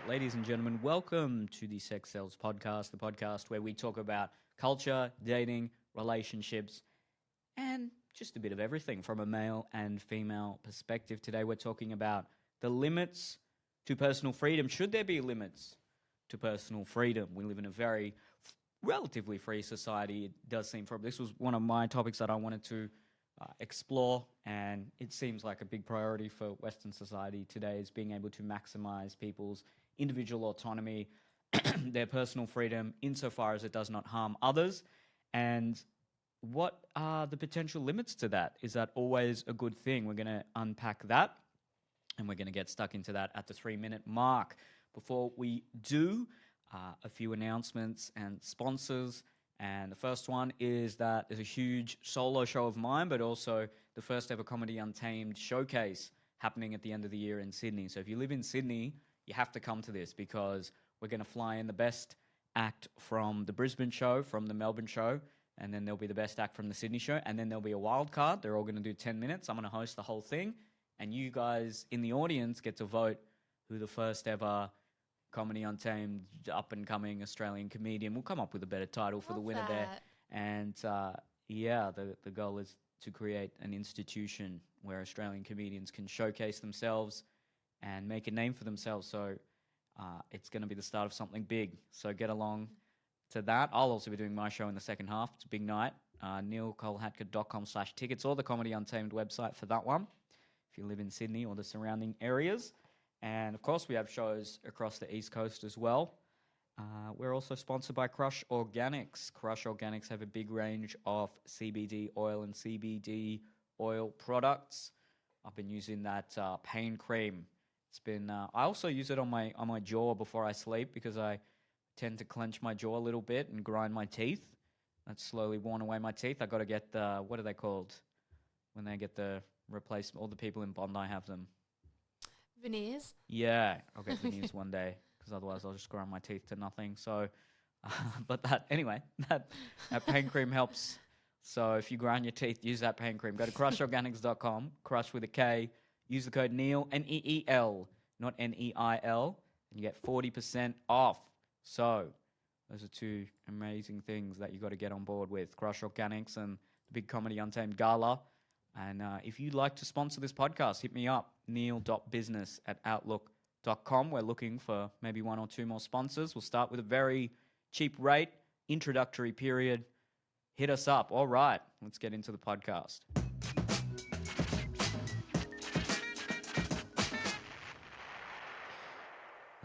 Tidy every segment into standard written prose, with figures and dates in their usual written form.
ladies and gentlemen, welcome to the Sex Sells podcast, the podcast where we talk about culture, dating, relationships, and just a bit of everything from a male and female perspective. Today, we're talking about the limits to personal freedom. Should there be limits to personal freedom? We live in a very relatively free society. It does seem from this was one of my topics that I wanted to explore, and it seems like a big priority for Western society today is being able to maximize people's individual autonomy, their personal freedom, insofar as it does not harm others. And what are the potential limits to that? Is that always a good thing? We're going to unpack that, and we're going to get stuck into that at the 3-minute mark. Before we do, a few announcements and sponsors. And the first one is that there's a huge solo show of mine, but also the first ever Comedy Untamed showcase happening at the end of the year in Sydney. So if you live in Sydney, you have to come to this because we're going to fly in the best act from the Brisbane show, from the Melbourne show, and then there'll be the best act from the Sydney show, and then there'll be a wild card. They're all going to do 10 minutes. I'm going to host the whole thing, and you guys in the audience get to vote who the first ever Comedy Untamed up-and-coming Australian comedian. We'll come up with a better title for the winner there. And the goal is to create an institution where Australian comedians can showcase themselves and make a name for themselves. So it's going to be the start of something big. So get along to that. I'll also be doing my show in the second half. It's a big night. neilcolhatka.com/tickets or the Comedy Untamed website for that one if you live in Sydney or the surrounding areas. And, of course, we have shows across the East Coast as well. We're also sponsored by Crush Organics. Crush Organics have a big range of CBD oil and CBD oil products. I've been using that pain cream. It's been. I also use it on my jaw before I sleep because I tend to clench my jaw a little bit and grind my teeth. That's slowly worn away my teeth. I got to get the, what are they called when they get the replacement? All the people in Bondi have them. Veneers? Yeah, I'll get veneers one day because otherwise I'll just grind my teeth to nothing. So, but that pain cream helps. So if you grind your teeth, use that pain cream. Go to crushorganics.com, crush with a K. Use the code NEIL, N-E-E-L, not N-E-I-L, and you get 40% off. So those are two amazing things that you got to get on board with. Crush Organics and the Big Comedy Untamed Gala. And if you'd like to sponsor this podcast, hit me up, neil.business@outlook.com. We're looking for maybe one or two more sponsors. We'll start with a very cheap rate, introductory period. Hit us up. All right, let's get into the podcast.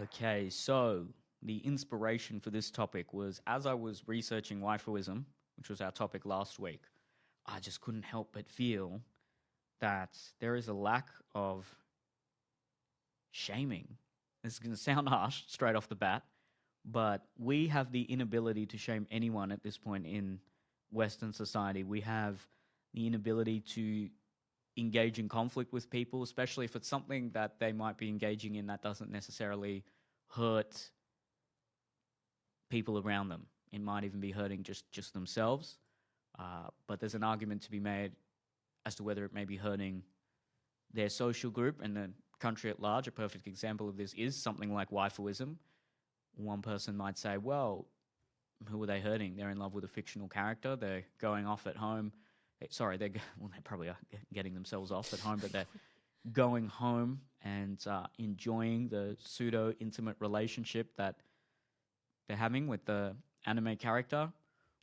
Okay, so the inspiration for this topic was as I was researching waifuism, which was our topic last week, I just couldn't help but feel that there is a lack of shaming. This is going to sound harsh straight off the bat, but we have the inability to shame anyone at this point in Western society. We have the inability to engage in conflict with people, especially if it's something that they might be engaging in that doesn't necessarily hurt people around them. It might even be hurting just themselves. But there's an argument to be made as to whether it may be hurting their social group and the country at large. A perfect example of this is something like waifuism. One person might say, well, who are they hurting? They're in love with a fictional character. They're going off at home. They probably are getting themselves off at home, but they're going home and enjoying the pseudo-intimate relationship that they're having with the anime character.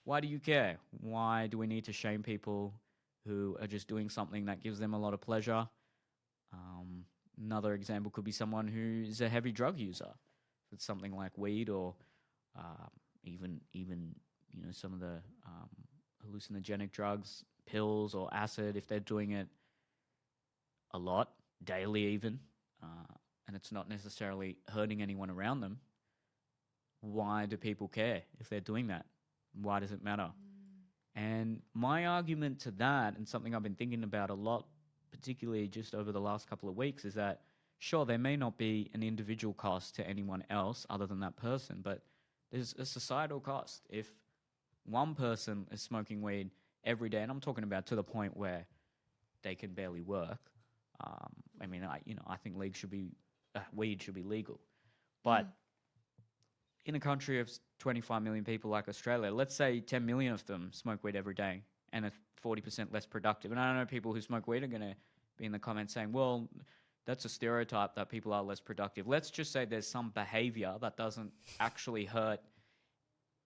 Why do you care? Why do we need to shame people who are just doing something that gives them a lot of pleasure? Another example could be someone who's a heavy drug user. It's something like weed or even some of the hallucinogenic drugs, pills or acid. If they're doing it a lot, daily even, and it's not necessarily hurting anyone around them, why do people care if they're doing that? Why does it matter? And my argument to that, and something I've been thinking about a lot, particularly just over the last couple of weeks, is that, sure, there may not be an individual cost to anyone else other than that person, but there's a societal cost. If one person is smoking weed every day, and I'm talking about to the point where they can barely work, I think weed should be legal. But in a country of 25 million people like Australia, let's say 10 million of them smoke weed every day and are 40% less productive. And I know people who smoke weed are going to be in the comments saying, well, that's a stereotype that people are less productive. Let's just say there's some behavior that doesn't actually hurt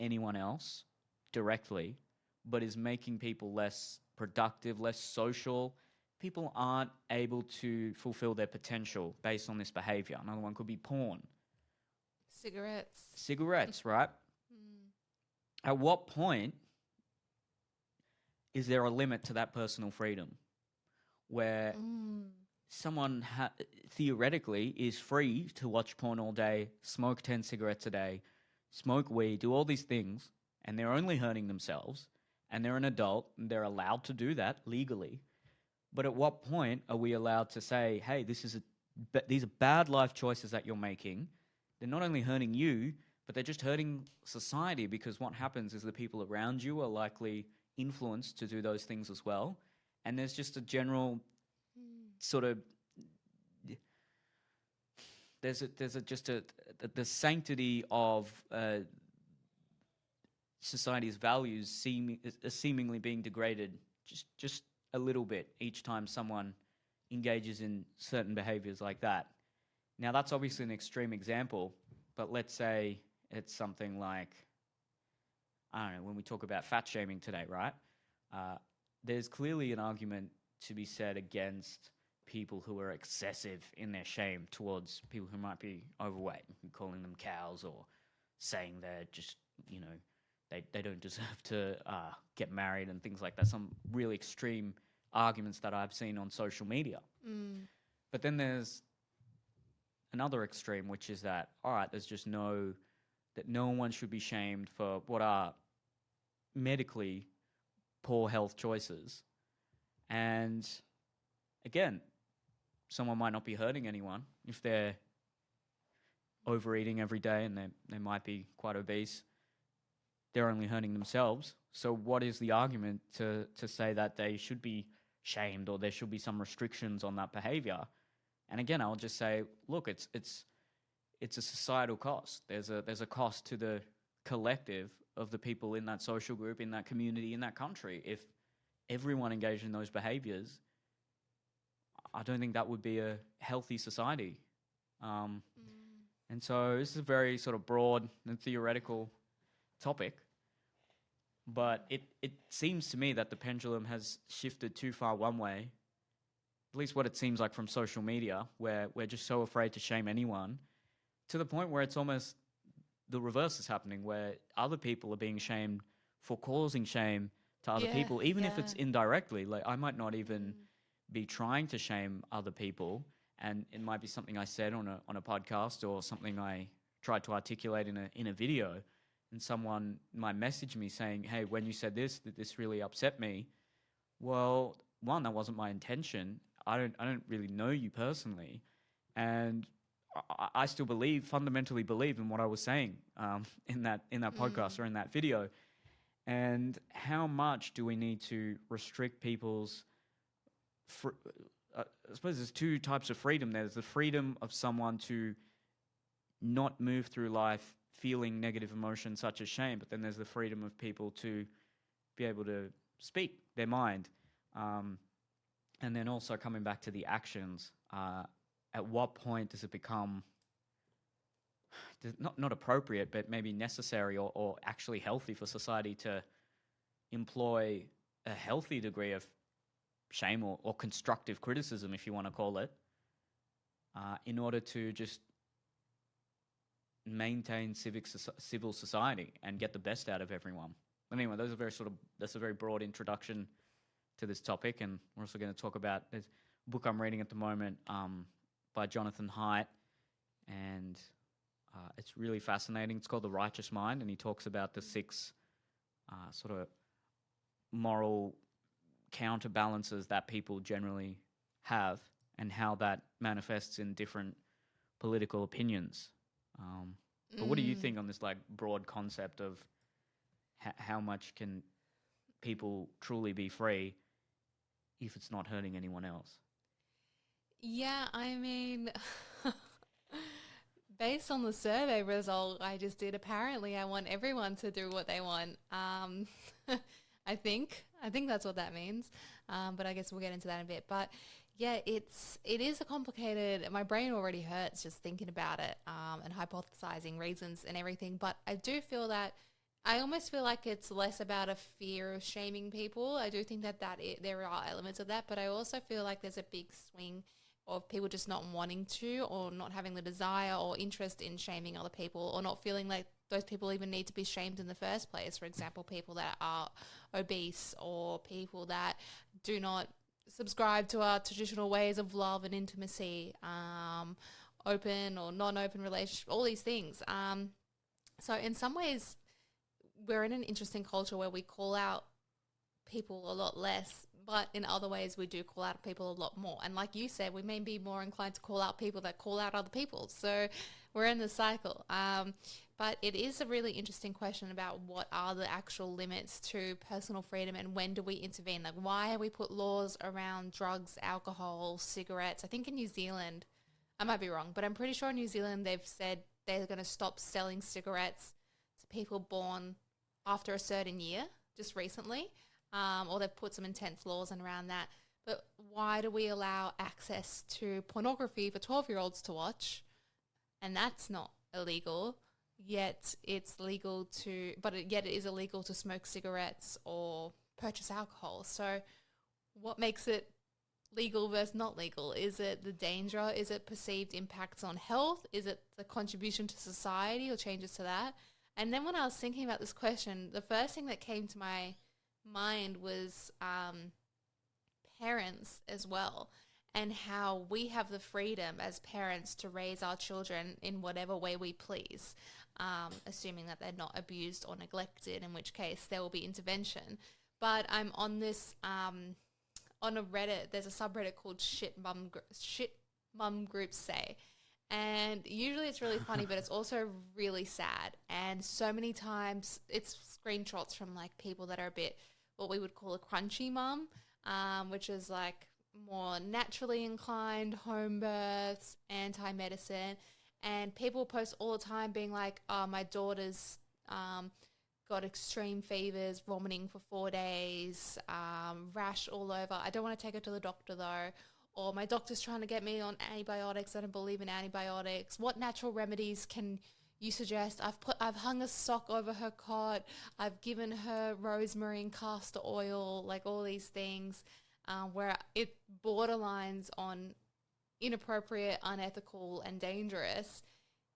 anyone else directly, but is making people less productive, less social. People aren't able to fulfill their potential based on this behavior. Another one could be porn. Cigarettes, right? At what point is there a limit to that personal freedom where someone theoretically is free to watch porn all day, smoke 10 cigarettes a day, smoke weed, do all these things, and they're only hurting themselves, and they're an adult, and they're allowed to do that legally. But at what point are we allowed to say, hey, these are bad life choices that you're making? They're not only hurting you, but they're just hurting society, because what happens is the people around you are likely influenced to do those things as well. And there's just a general sort of the sanctity of society's values seemingly being degraded just a little bit each time someone engages in certain behaviors like that. Now, that's obviously an extreme example, but let's say it's something like, I don't know, when we talk about fat shaming today, right? There's clearly an argument to be said against people who are excessive in their shame towards people who might be overweight, calling them cows or saying they're just, they don't deserve to get married and things like that. Some really extreme arguments that I've seen on social media. But then there's another extreme, which is that, all right, that no one should be shamed for what are medically poor health choices. And again, someone might not be hurting anyone if they're overeating every day, and they might be quite obese. They're only hurting themselves. So what is the argument to say that they should be shamed or there should be some restrictions on that behavior? And again, I'll just say, look, it's a societal cost. There's a cost to the collective of the people in that social group, in that community, in that country. If everyone engaged in those behaviors, I don't think that would be a healthy society. And so this is a very sort of broad and theoretical topic, but it seems to me that the pendulum has shifted too far one way, at least what it seems like from social media, where we're just so afraid to shame anyone, to the point where it's almost the reverse is happening, where other people are being shamed for causing shame to other people, even if it's indirectly. Like, I might not even be trying to shame other people, and it might be something I said on a podcast or something I tried to articulate in a video, and someone might message me saying, hey, when you said this, this really upset me. Well, one, that wasn't my intention. I don't really know you personally, and I still fundamentally believe in what I was saying in that podcast or in that video. And how much do we need to restrict people's I suppose there's two types of freedom. There's the freedom of someone to not move through life feeling negative emotions such as shame, but then there's the freedom of people to be able to speak their mind. And then also coming back to the actions, at what point does it become not appropriate, but maybe necessary or actually healthy for society to employ a healthy degree of shame or constructive criticism, if you want to call it, in order to just maintain civil society and get the best out of everyone. But anyway, that's a very broad introduction to this topic, and we're also going to talk about this book I'm reading at the moment by Jonathan Haidt, and it's really fascinating. It's called The Righteous Mind, and he talks about the 6 sort of moral counterbalances that people generally have and how that manifests in different political opinions. But what do you think on this like broad concept of how much can people truly be free if it's not hurting anyone else? Yeah, I mean, Based on the survey result I just did, apparently I want everyone to do what they want. I think that's what that means. But I guess we'll get into that in a bit. But yeah, it is a complicated. My brain already hurts just thinking about it, and hypothesizing reasons and everything. But I do feel that I almost feel like it's less about a fear of shaming people. I do think that there are elements of that, but I also feel like there's a big swing of people just not wanting to, or not having the desire or interest in shaming other people, or not feeling like those people even need to be shamed in the first place. For example, people that are obese, or people that do not subscribe to our traditional ways of love and intimacy, open or non-open relationship, all these things. So in some ways, we're in an interesting culture where we call out people a lot less, but in other ways we do call out people a lot more. And like you said, we may be more inclined to call out people that call out other people. So we're in the cycle. But it is a really interesting question about what are the actual limits to personal freedom, and when do we intervene? Like, why have we put laws around drugs, alcohol, cigarettes? I think in New Zealand, I might be wrong, but I'm pretty sure in New Zealand they've said they're going to stop selling cigarettes to people born after a certain year, just recently, or they've put some intense laws in around that. But why do we allow access to pornography for 12-year-olds to watch? And that's not illegal, yet it's legal to, yet it is illegal to smoke cigarettes or purchase alcohol. So what makes it legal versus not legal? Is it the danger? Is it perceived impacts on health? Is it the contribution to society or changes to that? And then when I was thinking about this question, the first thing that came to my mind was parents as well, and how we have the freedom as parents to raise our children in whatever way we please, assuming that they're not abused or neglected, in which case there will be intervention. But I'm on this, on a Reddit, there's a subreddit called Shit Mum Groups Say. And usually it's really funny, but it's also really sad. And so many times it's screenshots from like people that are a bit what we would call a crunchy mum, which is like more naturally inclined, home births, anti-medicine. And people post all the time being like, oh, my daughter's got extreme fevers, vomiting for 4 days, rash all over. I don't want to take her to the doctor though. Or my doctor's trying to get me on antibiotics. I don't believe in antibiotics. What natural remedies can you suggest? I've hung a sock over her cot. I've given her rosemary and castor oil, like all these things, where it borderlines on inappropriate, unethical, and dangerous.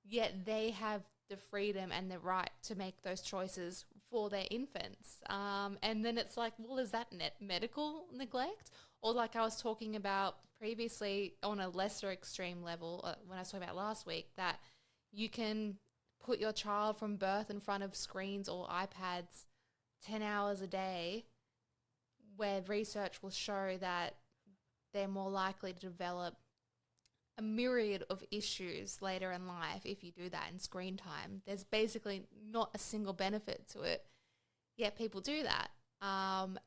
Yet they have the freedom and the right to make those choices for their infants. And then it's like, well, is that medical neglect? Or like I was talking about previously on a lesser extreme level, when I was talking about last week, that you can put your child from birth in front of screens or iPads 10 hours a day, where research will show that they're more likely to develop a myriad of issues later in life if you do that in screen time. There's basically not a single benefit to it, yet people do that.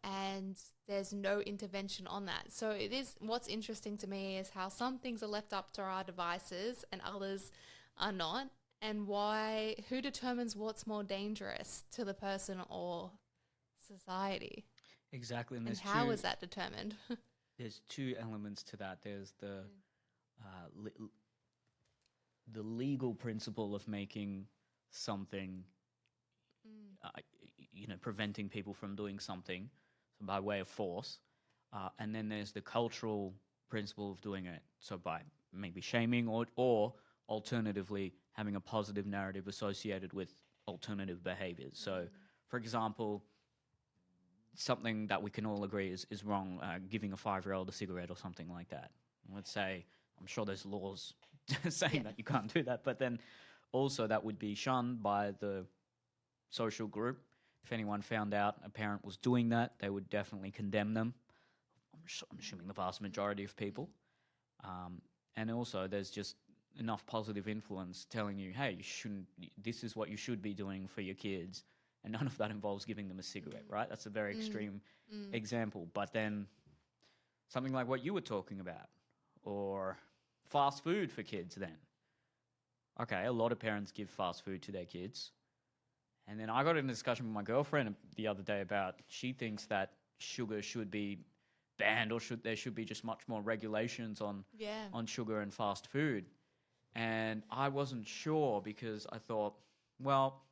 And there's no intervention on that. So it is, what's interesting to me is how some things are left up to our devices and others are not, and who determines what's more dangerous to the person or society. Exactly. And how is that determined? There's two elements to that. There's the legal principle of making something, preventing people from doing something by way of force. And then there's the cultural principle of doing it. So by maybe shaming or alternatively having a positive narrative associated with alternative behaviors. So, for example, something that we can all agree is wrong, giving a 5-year-old a cigarette or something like that. Let's say, I'm sure there's laws saying that you can't do that, but then also that would be shunned by the social group. If anyone found out a parent was doing that, they would definitely condemn them. I'm assuming the vast majority of people. And also there's just enough positive influence telling you, hey, this is what you should be doing for your kids. And none of that involves giving them a cigarette, right? That's a very extreme example. But then something like what you were talking about, or fast food for kids then. okay, a lot of parents give fast food to their kids. And then I got in a discussion with my girlfriend the other day about she thinks that sugar should be banned, or there should be just much more regulations Yeah. on sugar and fast food. And I wasn't sure because I thought, well,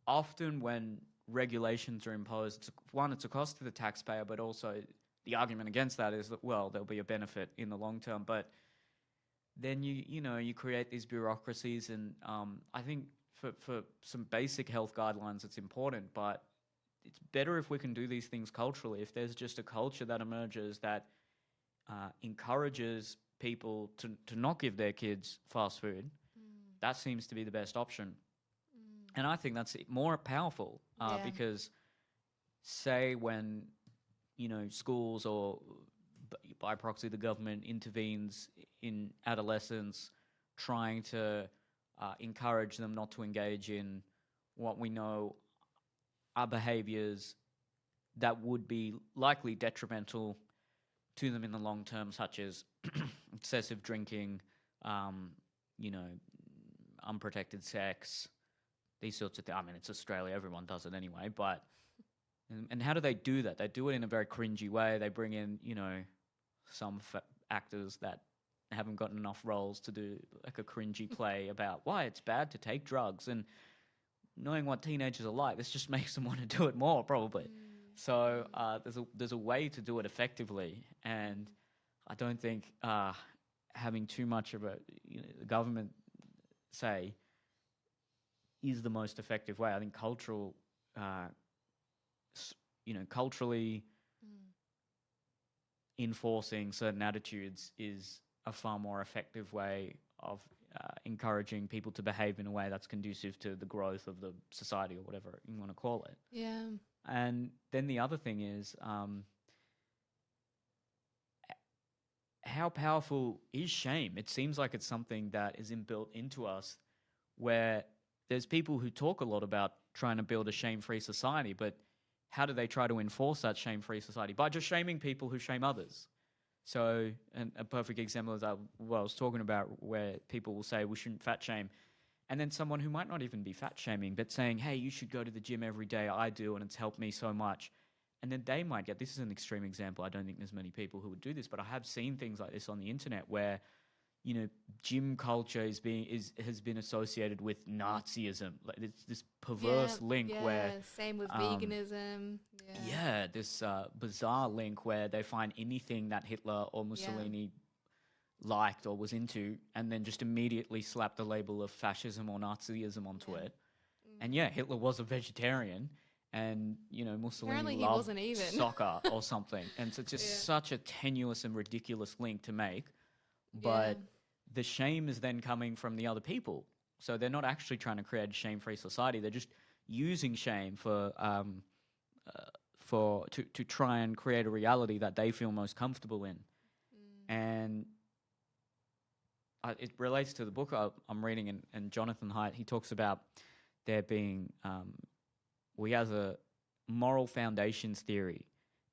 often when regulations are imposed, it's a cost to the taxpayer, but also the argument against that is that, well, there'll be a benefit in the long term. But then you create these bureaucracies, and I think for some basic health guidelines, it's important, but it's better if we can do these things culturally. If there's just a culture that emerges that encourages people to not give their kids fast food, that seems to be the best option. And I think that's more powerful Yeah. because, say, when schools or by proxy the government intervenes in adolescence, trying to encourage them not to engage in what we know are behaviors that would be likely detrimental to them in the long term, such as excessive drinking, you know, unprotected sex, these sorts of things. I mean, it's Australia, everyone does it anyway, but and how do they do that? They do it in a very cringy way. They bring in, some actors that haven't gotten enough roles to do like a cringy play about why it's bad to take drugs. And knowing what teenagers are like, this just makes them want to do it more, probably. So there's a way to do it effectively, and I don't think having too much of a the government say is the most effective way. I think culturally enforcing certain attitudes is a far more effective way of encouraging people to behave in a way that's conducive to the growth of the society, or whatever you want to call it. Yeah. And then the other thing is, how powerful is shame? It seems like it's something that is inbuilt into us, where there's people who talk a lot about trying to build a shame-free society, but how do they try to enforce that shame-free society? By just shaming people who shame others. So, and a perfect example is what I was talking about, where people will say we shouldn't fat shame, and then someone who might not even be fat shaming, but saying, hey, you should go to the gym every day, I do, and it's helped me so much. And then they might get, this is an extreme example, I don't think there's many people who would do this, but I have seen things like this on the internet where, gym culture has been associated with Nazism. Like it's this perverse link where same with veganism. this bizarre link where they find anything that Hitler or Mussolini liked or was into, and then just immediately slap the label of fascism or Nazism onto it. And Hitler was a vegetarian, and Mussolini Apparently he loved wasn't even. soccer or something. And so it's just such a tenuous and ridiculous link to make. But the shame is then coming from the other people. So they're not actually trying to create a shame-free society. They're just using shame to try and create a reality that they feel most comfortable in. And it relates to the book I'm reading, and Jonathan Haidt, he talks about there being, he has a moral foundations theory,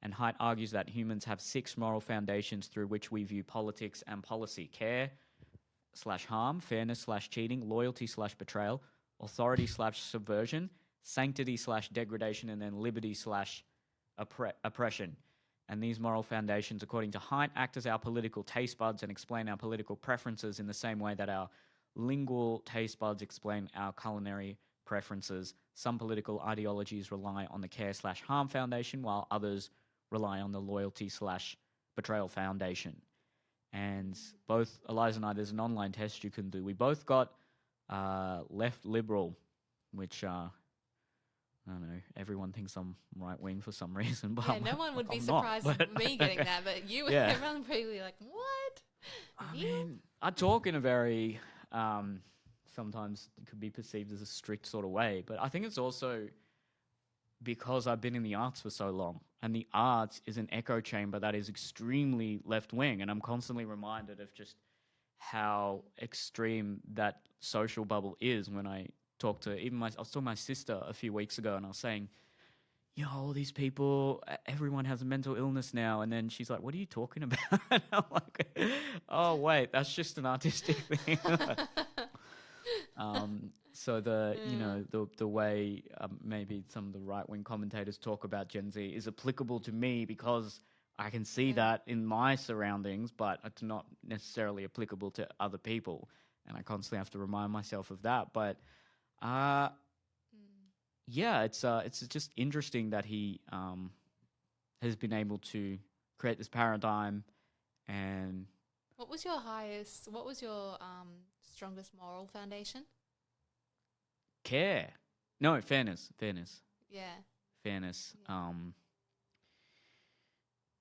and Haidt argues that humans have 6 moral foundations through which we view politics and policy: care/harm, fairness/cheating, loyalty/betrayal, authority/subversion, sanctity/degradation, and then liberty/oppression. And these moral foundations, according to Haidt, act as our political taste buds and explain our political preferences in the same way that our lingual taste buds explain our culinary preferences. Some political ideologies rely on the care/harm foundation, while others rely on the loyalty/betrayal foundation. And both Eliza and I, there's an online test you can do. We both got left liberal, which I don't know, everyone thinks I'm right wing for some reason, but no one would be I'm surprised not, with me getting that, but you, everyone would probably be like, what? I talk in a very, sometimes it could be perceived as a strict sort of way, but I think it's also because I've been in the arts for so long, and the arts is an echo chamber that is extremely left-wing, and I'm constantly reminded of just how extreme that social bubble is when I talk to I was talking to my sister a few weeks ago, and I was saying, all these people, everyone has a mental illness now. And then she's like, what are you talking about? And I'm like, oh, wait, that's just an artistic thing. So the you Yeah. know the way maybe some of the right wing commentators talk about Gen Z is applicable to me because I can see Yeah. that in my surroundings, but it's not necessarily applicable to other people, and I constantly have to remind myself of that. But uh, Mm. yeah, it's just interesting that he has been able to create this paradigm and What was your strongest moral foundation? care. No, fairness, Yeah. fairness. Yeah.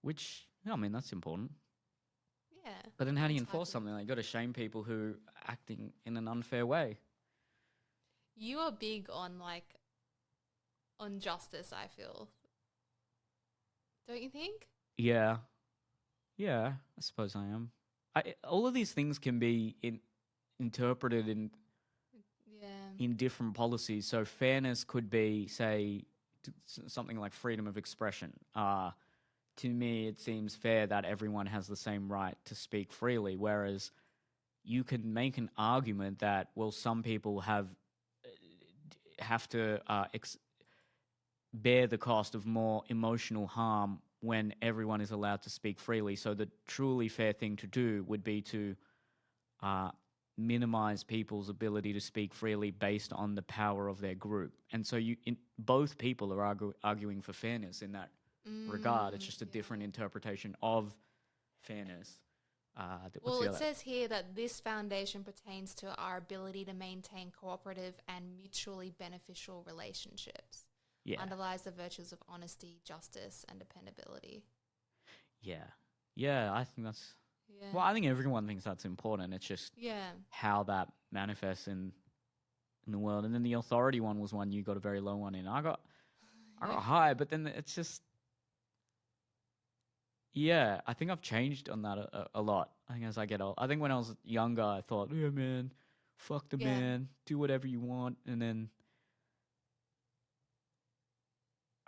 Which I mean that's important. Yeah. But then how do you Any type enforce of. something like you got to shame people who are acting in an unfair way? You are big on on justice, I feel. Don't you think? Yeah, yeah, I suppose I am. All of these things can be interpreted Yeah. in different policies. So fairness could be, say, something like freedom of expression. To me, it seems fair that everyone has the same right to speak freely, whereas you can make an argument that well, some people have to bear the cost of more emotional harm when everyone is allowed to speak freely. So the truly fair thing to do would be to uh, minimize people's ability to speak freely based on the power of their group. And so both people are arguing for fairness in that regard. It's just a different Yeah. interpretation of fairness. What's Well, the it other? says here that this foundation pertains to our ability to maintain cooperative and mutually beneficial relationships. Yeah, Underlies the virtues of honesty, justice, and dependability. yeah, yeah. I think that's Yeah. well. I think everyone thinks that's important. It's just Yeah. how that manifests in the world. And then the authority one was one you got a very low one in. I Yeah. got high, but then it's just yeah. I think I've changed on that a lot. I think as I get old, I think when I was younger, I thought, yeah, man, fuck the Yeah. man, do whatever you want, and then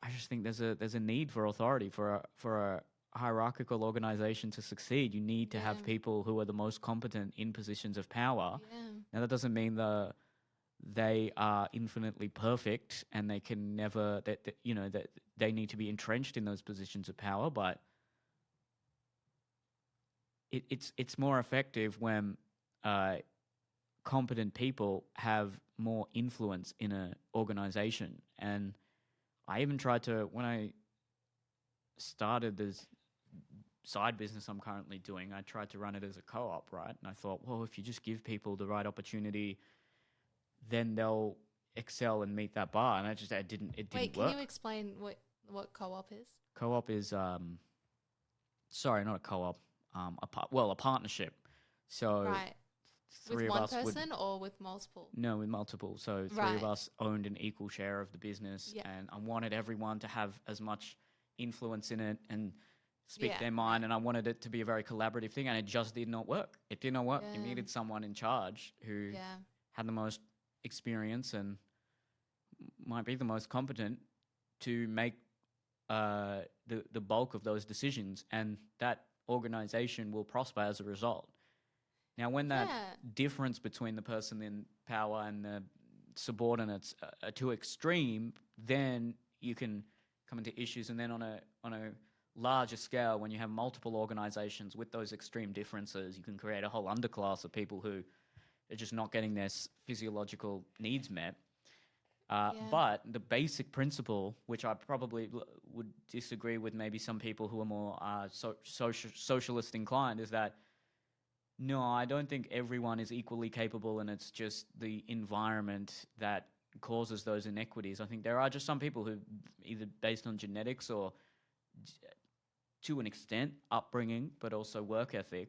I just think there's a need for authority for a hierarchical organization to succeed. You need to Yeah. have people who are the most competent in positions of power. Yeah. Now that doesn't mean they are infinitely perfect and they can never that you know that they need to be entrenched in those positions of power, but it's more effective when uh, competent people have more influence in an organization. And I even tried to when I started this side business I'm currently doing, I tried to run it as a co-op, right? And I thought, well, if you just give people the right opportunity, then they'll excel and meet that bar. And it Wait, didn't can you work. explain what co-op is? Co-op is sorry, not a co-op, well, a partnership. So Right. With three of one us would person or with multiple? no with multiple. So three of Right. us owned an equal share of the business, Yeah. and I wanted everyone to have as much influence in it and speak Yeah. their Yeah. mind. And I wanted it to be a very collaborative thing, and it just did not work. It did not work. You Yeah. needed someone in charge who Yeah. had the most experience and might be the most competent to make the bulk of those decisions, and that organization will prosper as a result. Now, when that Yeah. difference between the person in power and the subordinates are too extreme, then you can come into issues. And then on a larger scale, when you have multiple organizations with those extreme differences, you can create a whole underclass of people who are just not getting their physiological needs met. Yeah. But the basic principle, which I probably would disagree with maybe some people who are more socialist inclined, is that no, I don't think everyone is equally capable, and it's just the environment that causes those inequities. I think there are just some people who, either based on genetics or to an extent upbringing, but also work ethic,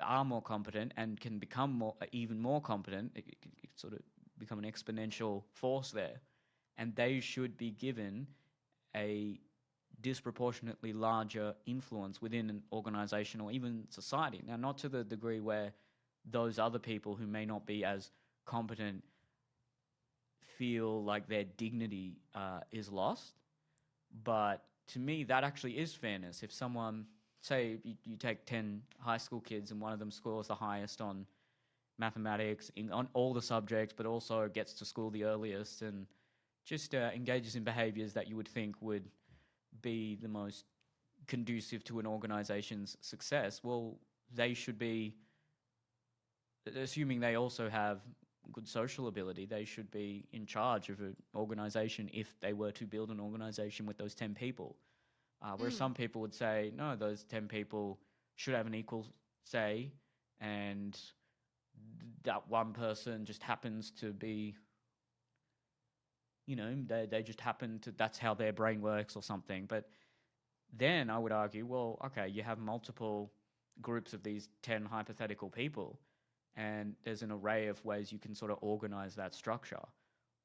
are more competent and can become even more competent. It sort of become an exponential force there, and they should be given a disproportionately larger influence within an organization or even society. Now, not to the degree where those other people who may not be as competent feel like their dignity is lost, but to me, that actually is fairness. If someone, say, you take 10 high school kids and one of them scores the highest on mathematics, on all the subjects, but also gets to school the earliest and just engages in behaviors that you would think would be the most conducive to an organization's success, well, they should be, assuming they also have good social ability, they should be in charge of an organization if they were to build an organization with those 10 people. Whereas some people would say, no, those 10 people should have an equal say, and that one person just happens to be, they just happen to, that's how their brain works or something. But then I would argue, well, okay, you have multiple groups of these 10 hypothetical people, and there's an array of ways you can sort of organize that structure.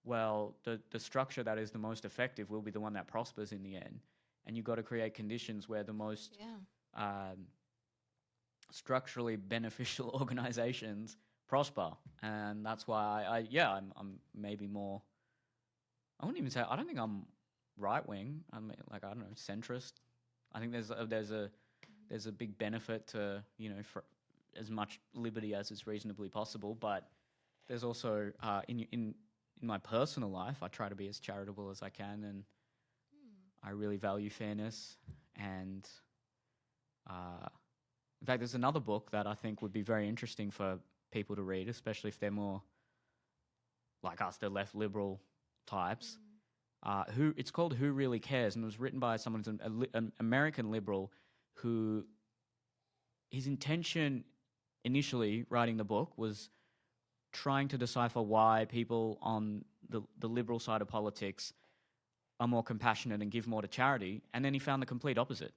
Well, the structure that is the most effective will be the one that prospers in the end. And you've got to create conditions where the most structurally beneficial organizations prosper. And that's why I'm maybe more, I wouldn't even say, I don't think I'm right wing. I'm like, I don't know, centrist. I think there's a big benefit to, for as much liberty as is reasonably possible, but there's also in my personal life, I try to be as charitable as I can, and I really value fairness. And in fact, there's another book that I think would be very interesting for people to read, especially if they're more like us, they're left liberal types. It's called Who Really Cares, and it was written by someone who's an American liberal who, his intention initially writing the book was trying to decipher why people on the liberal side of politics are more compassionate and give more to charity, and then he found the complete opposite,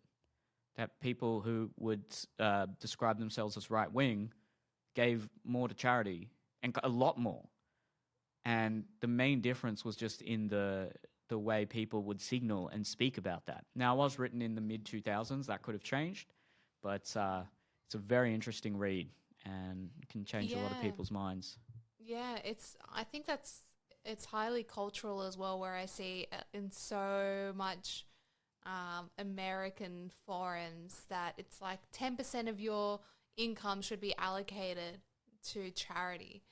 that people who would describe themselves as right-wing gave more to charity, and a lot more. And the main difference was just in the way people would signal and speak about that. Now, it was written in the mid-2000s. That could have changed, but it's a very interesting read and can change a lot of people's minds. Yeah, I think it's highly cultural as well, where I see in so much American forums that it's like 10% of your income should be allocated to charity.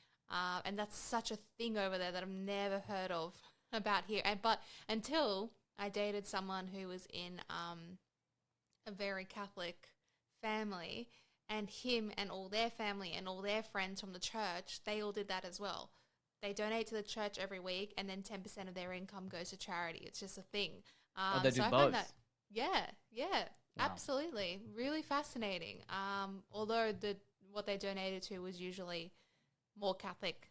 And that's such a thing over there that I've never heard of about here. But until I dated someone who was in a very Catholic family, and him and all their family and all their friends from the church, they all did that as well. They donate to the church every week, and then 10% of their income goes to charity. It's just a thing. They do both. Yeah, Wow. absolutely. Really fascinating. Although what they donated to was usually more Catholic,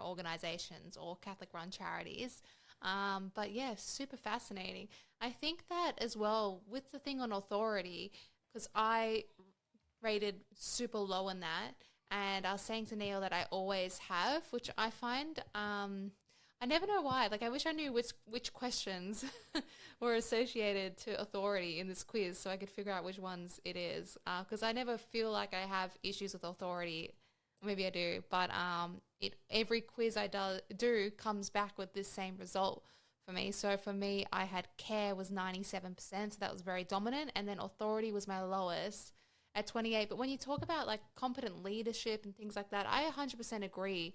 organizations or Catholic-run charities. But yeah, super fascinating. I think that as well with the thing on authority, because I rated super low in that, and I was saying to Neil that I always have, which I find I never know why. Like, I wish I knew which questions were associated to authority in this quiz so I could figure out which ones it is. Because I never feel like I have issues with authority. Maybe I do, but every quiz I do comes back with this same result for me. So for me, I had care was 97%, so that was very dominant, and then authority was my lowest at 28. But when you talk about like competent leadership and things like that, I 100% agree,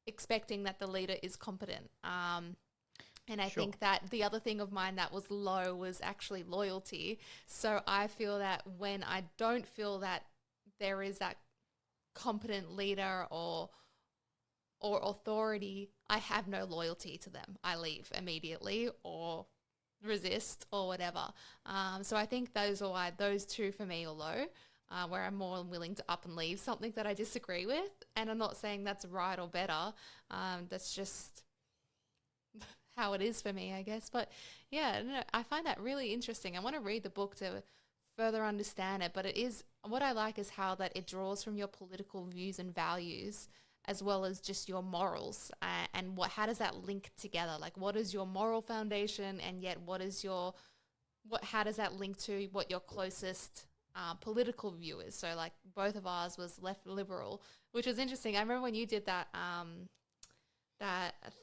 expecting that the leader is competent. And I think that the other thing of mine that was low was actually loyalty. So I feel that when I don't feel that there is that competent leader or authority, I have no loyalty to them. I leave immediately or resist or whatever. So I think those two for me are low, where I'm more willing to up and leave something that I disagree with. And I'm not saying that's right or better. That's just how it is for me, I guess. But yeah, no, I find that really interesting. I want to read the book to further understand it, but what I like is how that it draws from your political views and values as well as just your morals, and how does that link together? Like, what is your moral foundation, and yet how does that link to what your closest political view is? So like both of ours was left liberal, which was interesting. I remember when you did that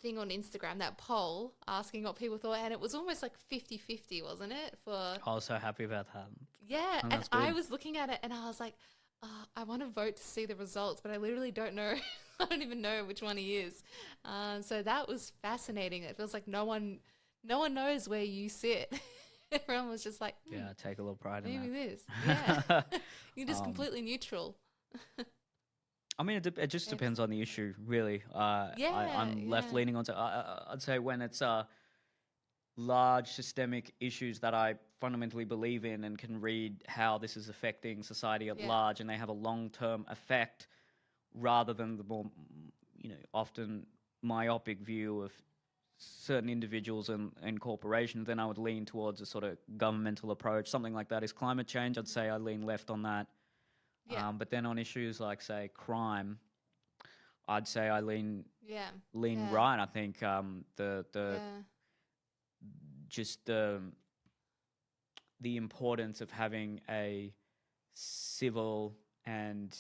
thing on Instagram, that poll asking what people thought, and it was almost like 50-50, wasn't it? I was so happy about that. Yeah, and I was looking at it and I was like, I want to vote to see the results, but I literally don't know. I don't even know which one he is. So that was fascinating. It feels like no one knows where you sit. Everyone was just like, Yeah, I take a little pride in maybe this. Yeah, that. you're just um, completely neutral. I mean, it just It's, depends on the issue, really. yeah, I'm left yeah, leaning onto. I'd say when it's large systemic issues that I fundamentally believe in and can read how this is affecting society at yeah, large, and they have a long term effect, rather than the more, often myopic view of certain individuals and corporations, then I would lean towards a sort of governmental approach. Something like that is climate change. I'd say I lean left on that. yeah, But then on issues like, say, crime, I'd say I yeah, lean yeah, right. I think the yeah, just the importance of having a civil and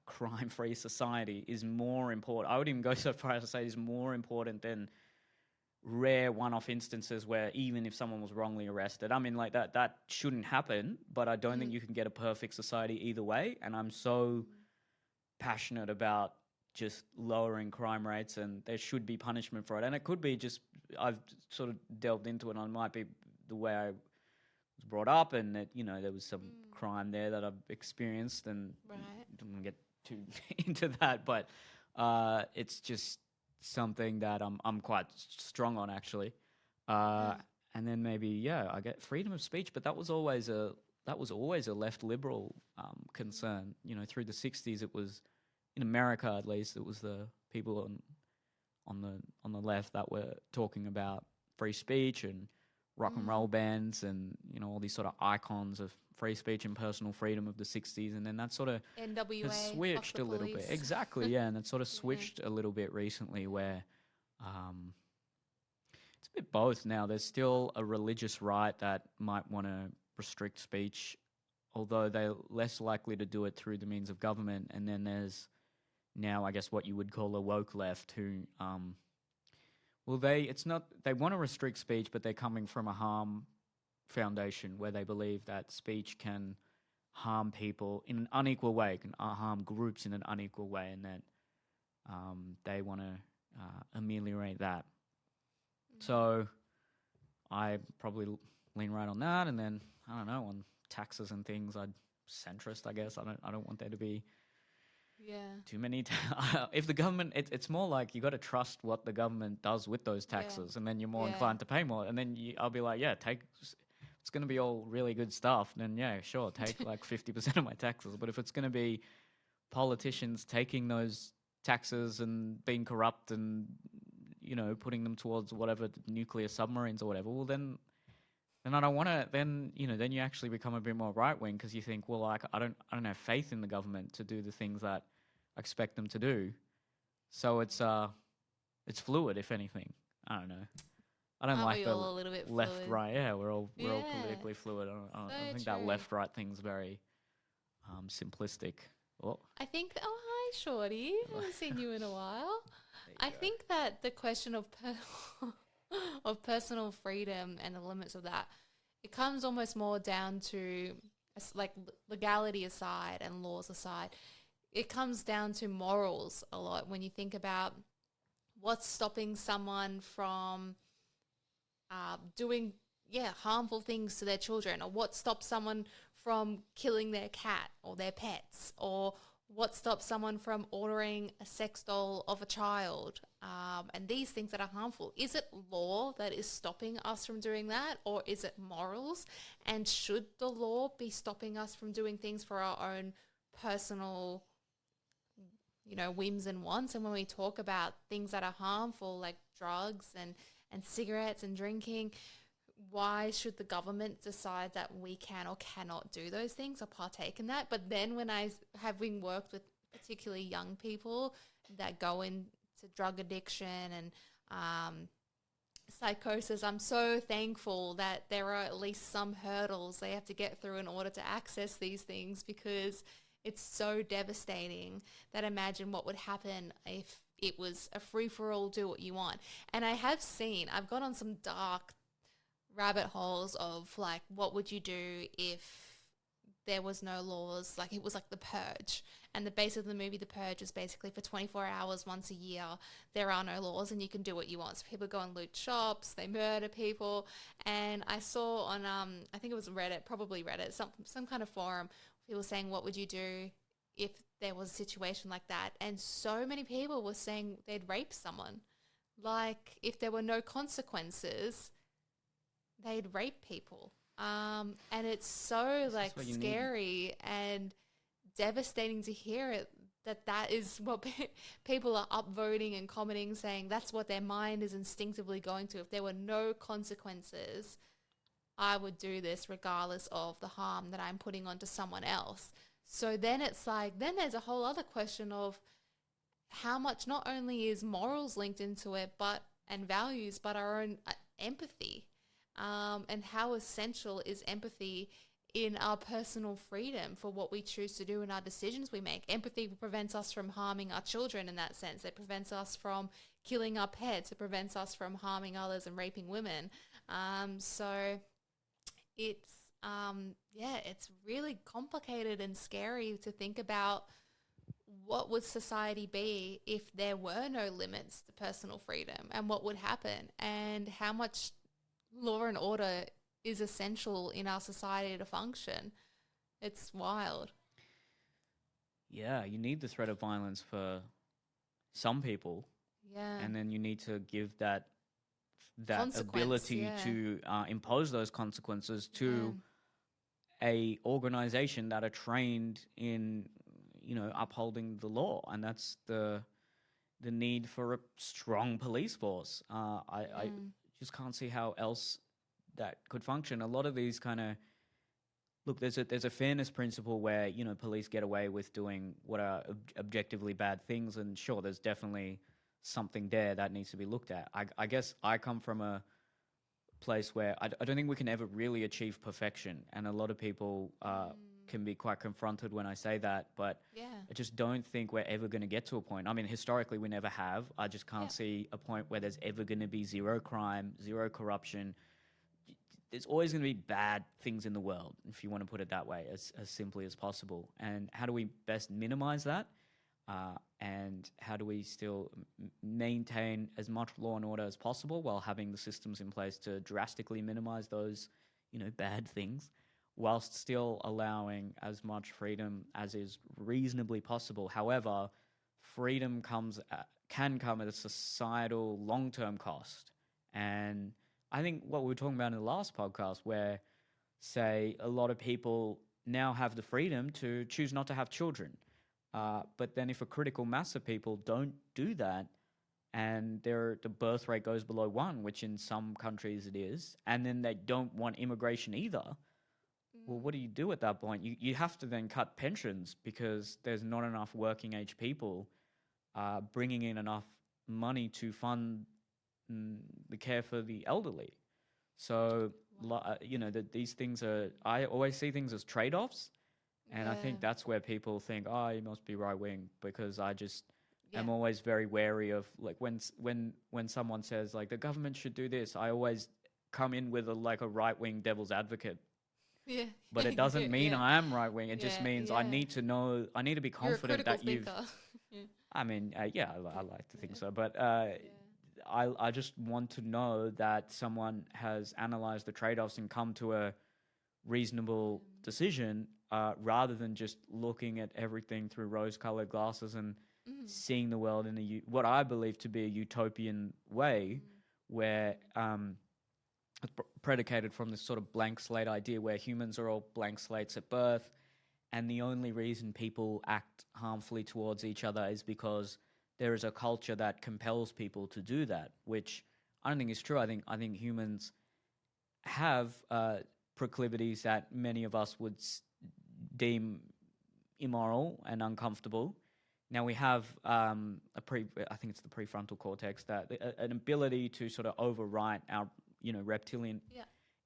crime-free society is more important. I would even go so far as to say is more important than rare one-off instances where even if someone was wrongly arrested, I mean, like that shouldn't happen. But I don't think mm, you can get a perfect society either way. And I'm so passionate about just lowering crime rates, and there should be punishment for it. And it could be just I've sort of delved into it, and it might be the way I was brought up, and that there was some mm, crime there that I've experienced, and right, don't want to get too into that, but it's just something that I'm quite strong on, actually. Uh, yeah, and then maybe, yeah, I get freedom of speech, but that was always a left liberal concern. Through the '60s, it was in America, at least, it was the people on the left that were talking about free speech and rock and roll mm, bands, and all these sort of icons of free speech and personal freedom of the '60s, and then that sort of has NWA, fuck switched the a little bit. police. Exactly, yeah, and it sort of Yeah, switched a little bit recently, yeah, where um, it's a bit both now. There's still a religious right that might want to restrict speech, although they're less likely to do it through the means of government. And then there's now, I guess, what you would call a woke left, who well, it's not, they want to restrict speech, but they're coming from a harm foundation where they believe that speech can harm people in an unequal way, can harm groups in an unequal way, and that they want to ameliorate that. mm, So I probably lean right on that, and then I don't know, on taxes and things, I'd centrist, I guess. I don't want there to be yeah, too many. If the government, it's more like you got to trust what the government does with those yeah, taxes, and then you're more yeah. inclined to pay more. And then I'll be like, yeah, take. It's going to be all really good stuff. Then yeah, sure, take like 50% of my taxes. But if it's going to be politicians taking those taxes and being corrupt and putting them towards whatever nuclear submarines or whatever, well then I don't want to. Then you actually become a bit more right wing because you think, well, like I don't have faith in the government to do the things that I expect them to do. So it's fluid, if anything. I don't know. I don't Aren't like we the all a little bit left fluid? right. Yeah, we're all Yeah, politically fluid. I so think that true. left right thing's very simplistic. Oh, I think, oh, hi, Shorty. Haven't seen you in a while. there you I go. think that the question of of personal freedom and the limits of that, it comes almost more down to like legality aside and laws aside. It comes down to morals a lot when you think about what's stopping someone from doing harmful things to their children, or what stops someone from killing their cat or their pets, or what stops someone from ordering a sex doll of a child, and these things that are harmful. Is it law that is stopping us from doing that, or is it morals? And should the law be stopping us from doing things for our own personal whims and wants? And when we talk about things that are harmful like drugs and cigarettes and drinking, why should the government decide that we can or cannot do those things or partake in that? But then when I have been worked with particularly young people that go into drug addiction and psychosis, I'm so thankful that there are at least some hurdles they have to get through in order to access these things, because it's so devastating. That imagine what would happen if it was a free for all, do what you want. And I've gone on some dark rabbit holes of like, what would you do if there was no laws. Like it was like The Purge. And the base of the movie The Purge is basically for 24 hours once a year, there are no laws and you can do what you want. So people go and loot shops, they murder people. And I saw on, I think it was Reddit, probably Reddit, some kind of forum, people saying, what would you do if there was a situation like that? And so many people were saying they'd rape someone. Like if there were no consequences, they'd rape people. And it's so like scary and devastating to hear it, that is what people are upvoting and commenting, saying that's what their mind is instinctively going to. If there were no consequences, I would do this regardless of the harm that I'm putting onto someone else. So then it's like, then there's a whole other question of how much not only is morals linked into it, but and values, but our own empathy, and how essential is empathy in our personal freedom for what we choose to do and our decisions we make. Empathy prevents us from harming our children in that sense. It prevents us from killing our pets. It prevents us from harming others and raping women. So it's, it's really complicated and scary to think about what would society be if there were no limits to personal freedom, and what would happen, and how much law and order is essential in our society to function. It's wild. Yeah, you need the threat of violence for some people, Yeah. and then you need to give that Consequence, ability to impose those consequences to a organization that are trained in, upholding the law, and that's the need for a strong police force. I just can't see how else that could function. A lot of these kind of look, there's a fairness principle where police get away with doing what are objectively bad things, and sure, there's definitely something there that needs to be looked at. I guess I come from a place where I don't think we can ever really achieve perfection, and a lot of people can be quite confronted when I say that, but I just don't think we're ever going to get to a point. I mean, historically we never have. I just can't see a point where there's ever going to be zero crime, zero corruption. There's always going to be bad things in the world, if you want to put it that way, as simply as possible. And how do we best minimize that? And how do we still maintain as much law and order as possible while having the systems in place to drastically minimize those, bad things, whilst still allowing as much freedom as is reasonably possible. However, freedom can come at a societal long-term cost. And I think what we were talking about in the last podcast, where, say, a lot of people now have the freedom to choose not to have children. But then if a critical mass of people don't do that, and the birth rate goes below 1, which in some countries it is, and then they don't want immigration either, well, what do you do at that point? You have to then cut pensions because there's not enough working age people bringing in enough money to fund the care for the elderly. So, these things I always see things as trade-offs. And I think that's where people think, oh, you must be right-wing, because I just am always very wary of, like, when someone says, like, the government should do this, I always come in with a right-wing devil's advocate. Yeah. But it doesn't mean I am right-wing. It just means I need to know, I need to be confident that you've... I mean, I like to think so. But I just want to know that someone has analyzed the trade-offs and come to a reasonable decision, rather than just looking at everything through rose-colored glasses and seeing the world in what I believe to be a utopian way, where it's predicated from this sort of blank slate idea where humans are all blank slates at birth, and the only reason people act harmfully towards each other is because there is a culture that compels people to do that, which I don't think is true. I think humans have proclivities that many of us would deem immoral and uncomfortable. Now we have I think it's the prefrontal cortex, that an ability to sort of overwrite our reptilian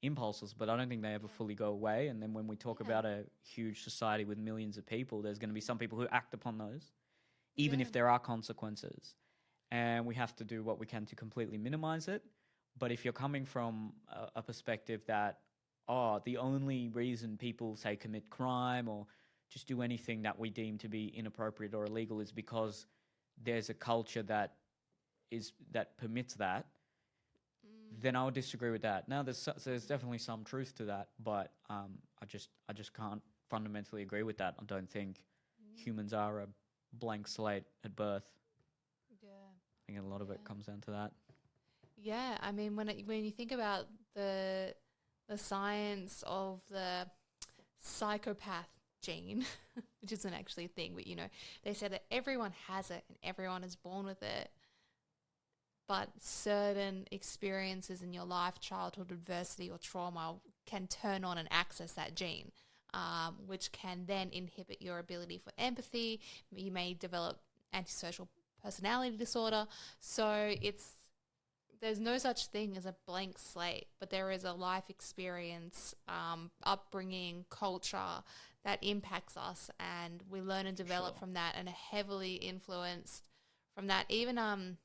impulses, but I don't think they ever fully go away. And then when we talk about a huge society with millions of people, there's going to be some people who act upon those, even if there are consequences. And we have to do what we can to completely minimize it. But if you're coming from a perspective that, oh, the only reason people say commit crime or just do anything that we deem to be inappropriate or illegal is because there's a culture that permits that, then I would disagree with that. Now, there's definitely some truth to that, but I just can't fundamentally agree with that. I don't think humans are a blank slate at birth. Yeah. I think a lot of it comes down to that. Yeah, I mean, when you think about the science of the psychopath gene, which isn't actually a thing, but they say that everyone has it and everyone is born with it, but certain experiences in your life, childhood adversity or trauma, can turn on and access that gene, which can then inhibit your ability for empathy. You may develop antisocial personality disorder. So there's no such thing as a blank slate, but there is a life experience, upbringing, culture that impacts us, and we learn and develop from that, and are heavily influenced from that. Even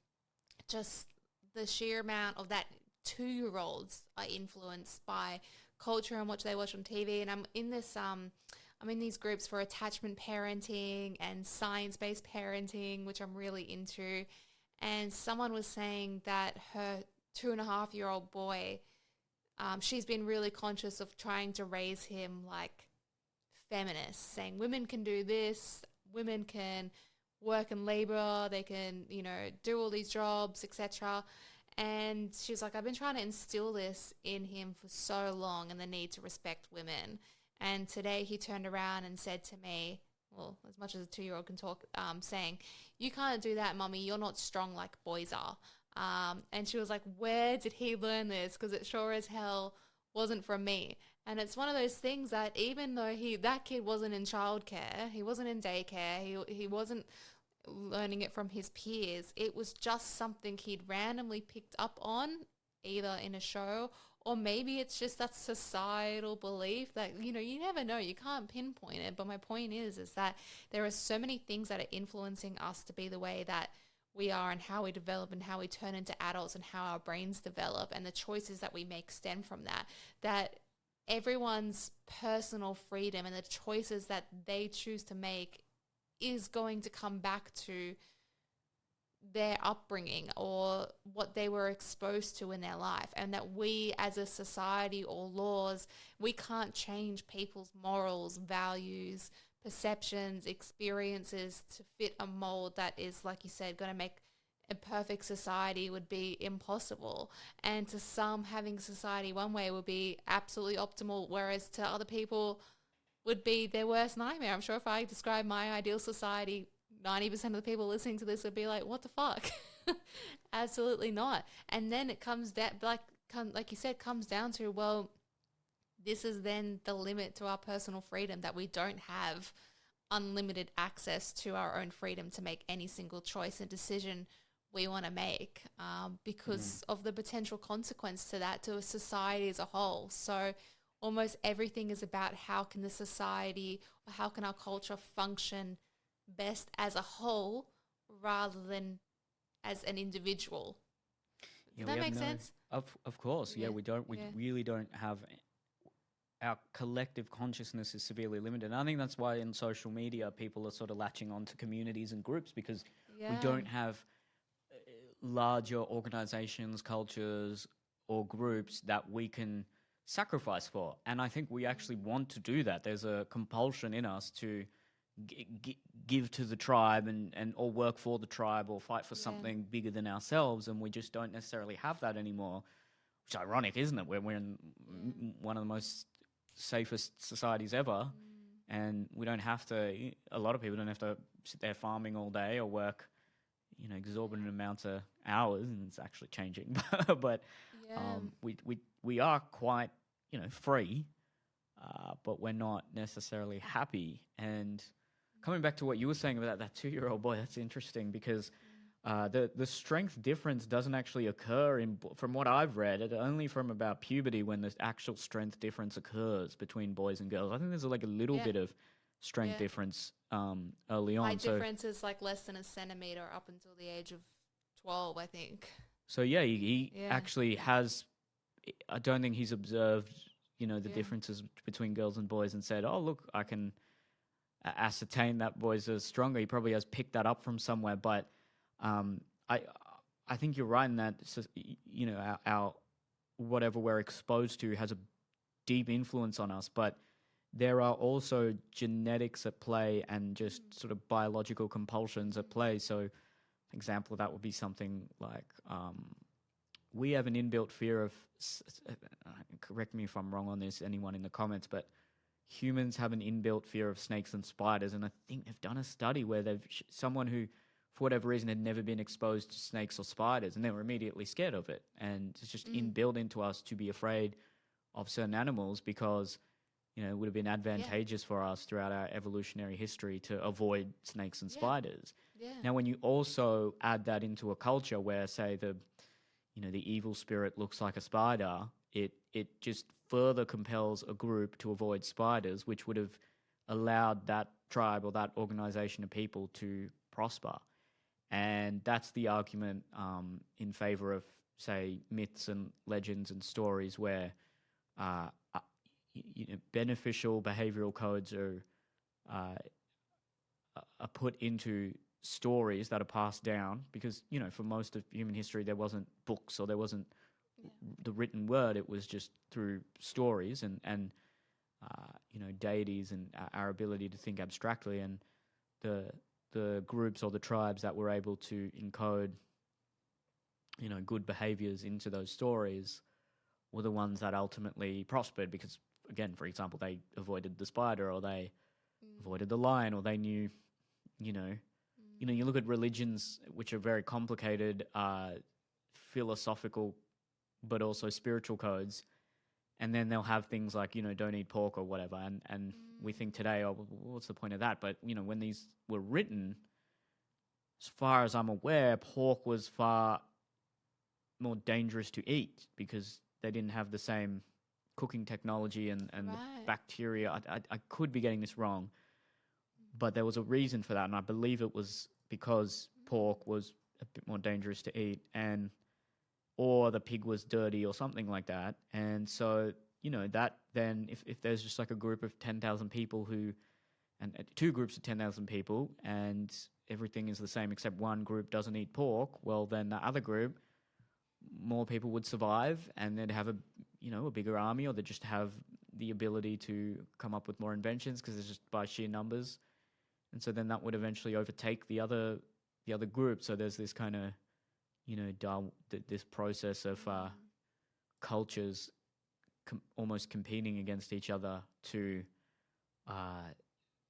just the sheer amount of that 2-year-olds are influenced by culture and what they watch on TV. And I'm in these groups for attachment parenting and science-based parenting, which I'm really into. And someone was saying that her 2.5-year-old boy, she's been really conscious of trying to raise him like feminist, saying women can do this, women can work in labor, they can, do all these jobs, etc. And she was like, I've been trying to instill this in him for so long, and the need to respect women. And today he turned around and said to me, well, as much as a 2-year-old can talk, saying, you can't do that, mummy, you're not strong like boys are. And she was like, where did he learn this? Because it sure as hell wasn't from me. And it's one of those things that even though that kid wasn't in childcare, he wasn't in daycare, he wasn't learning it from his peers, it was just something he'd randomly picked up on, either in a show, or maybe it's just that societal belief that, you never know, you can't pinpoint it. But my point is that there are so many things that are influencing us to be the way that we are, and how we develop and how we turn into adults and how our brains develop, and the choices that we make stem from that everyone's personal freedom and the choices that they choose to make is going to come back to their upbringing or what they were exposed to in their life, and that we as a society or laws, we can't change people's morals, values, perceptions, experiences to fit a mold that is, like you said, going to make a perfect society would be impossible. And to some, having society one way would be absolutely optimal, whereas to other people would be their worst nightmare. I'm sure if I describe my ideal society, 90% of the people listening to this would be like, what the fuck? Absolutely not. And then it comes down, like you said, comes down to, well, this is then the limit to our personal freedom, that we don't have unlimited access to our own freedom to make any single choice and decision we want to make, because of the potential consequence to that, to a society as a whole. So almost everything is about how can the society or how can our culture function best as a whole rather than as an individual. Does that make sense? Of course. Yeah, we really don't have, our collective consciousness is severely limited. And I think that's why in social media people are sort of latching on to communities and groups, because we don't have larger organizations, cultures, or groups that we can sacrifice for. And I think we actually want to do that. There's a compulsion in us to give to the tribe and or work for the tribe or fight for something bigger than ourselves, and we just don't necessarily have that anymore, which is ironic, isn't it? We're in one of the most safest societies ever, and we don't have to, a lot of people don't have to sit there farming all day or work exorbitant amounts of hours, and it's actually changing. But we are quite free, but we're not necessarily happy. And coming back to what you were saying about that 2-year-old boy, that's interesting, because the strength difference doesn't actually occur from what I've read, only from about puberty when the actual strength difference occurs between boys and girls. I think there's like a little bit of strength difference early on. My difference is like less than a centimeter up until the age of 12, I think. So he actually has, I don't think he's observed the Yeah. differences between girls and boys and said, "Oh, look, I can ascertain that boys are stronger." He probably has picked that up from somewhere, but um, I I think you're right in that our whatever we're exposed to has a deep influence on us, but there are also genetics at play and just sort of biological compulsions at play. So, an example of that would be something like we have an inbuilt fear of. Correct me if I'm wrong on this, anyone in the comments, but humans have an inbuilt fear of snakes and spiders, and I think they've done a study where someone who, for whatever reason, had never been exposed to snakes or spiders, and they were immediately scared of it, and it's just Mm. inbuilt into us to be afraid of certain animals because it would have been Yeah. advantageous for us throughout our evolutionary history to avoid snakes and Yeah. spiders. Yeah. Now, when you also add that into a culture where, say, the evil spirit looks like a spider, it just further compels a group to avoid spiders, which would have allowed that tribe or that organization of people to prosper. And that's the argument in favor of, say, myths and legends and stories where uh, uh, beneficial behavioral codes uh, are put into stories that are passed down because for most of human history there wasn't books or there wasn't Yeah. the written word. It was just through stories and deities and our ability to think abstractly, and the groups or the tribes that were able to encode good behaviors into those stories were the ones that ultimately prospered because, again, for example, they avoided the spider or they Mm. avoided the lion or they knew you know you look at religions which are very complicated, philosophical but also spiritual codes, and then they'll have things like don't eat pork or whatever, and we think today, oh, what's the point of that? But when these were written, as far as I'm aware, pork was far more dangerous to eat because they didn't have the same cooking technology and the Right. bacteria. I could be getting this wrong, but there was a reason for that, and I believe it was because pork was a bit more dangerous to eat, and or the pig was dirty or something like that. And so that then if there's just like a group of 10,000 people who and two groups of 10,000 people and everything is the same except one group doesn't eat pork, well then the other group, more people would survive and they'd have a bigger army, or they'd just have the ability to come up with more inventions because it's just by sheer numbers. And so then that would eventually overtake the other group. So there's this kind of this process of cultures almost competing against each other to uh,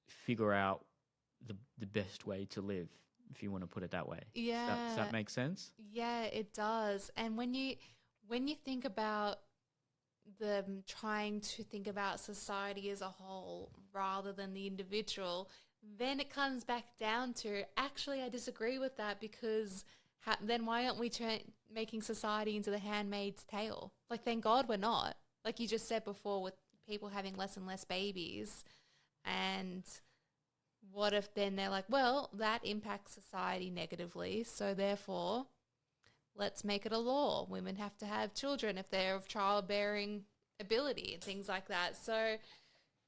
figure out the best way to live, if you want to put it that way. Does Yeah. that make sense? Yeah, it does. And when you think about them trying to think about society as a whole rather than the individual, then it comes back down to actually I disagree with that because then why aren't we making society into the handmaid's tale? Like, thank God we're not. Like you just said before, with people having less and less babies, and what if then they're like, well, that impacts society negatively, so therefore let's make it a law. Women have to have children if they're of childbearing ability and things like that. So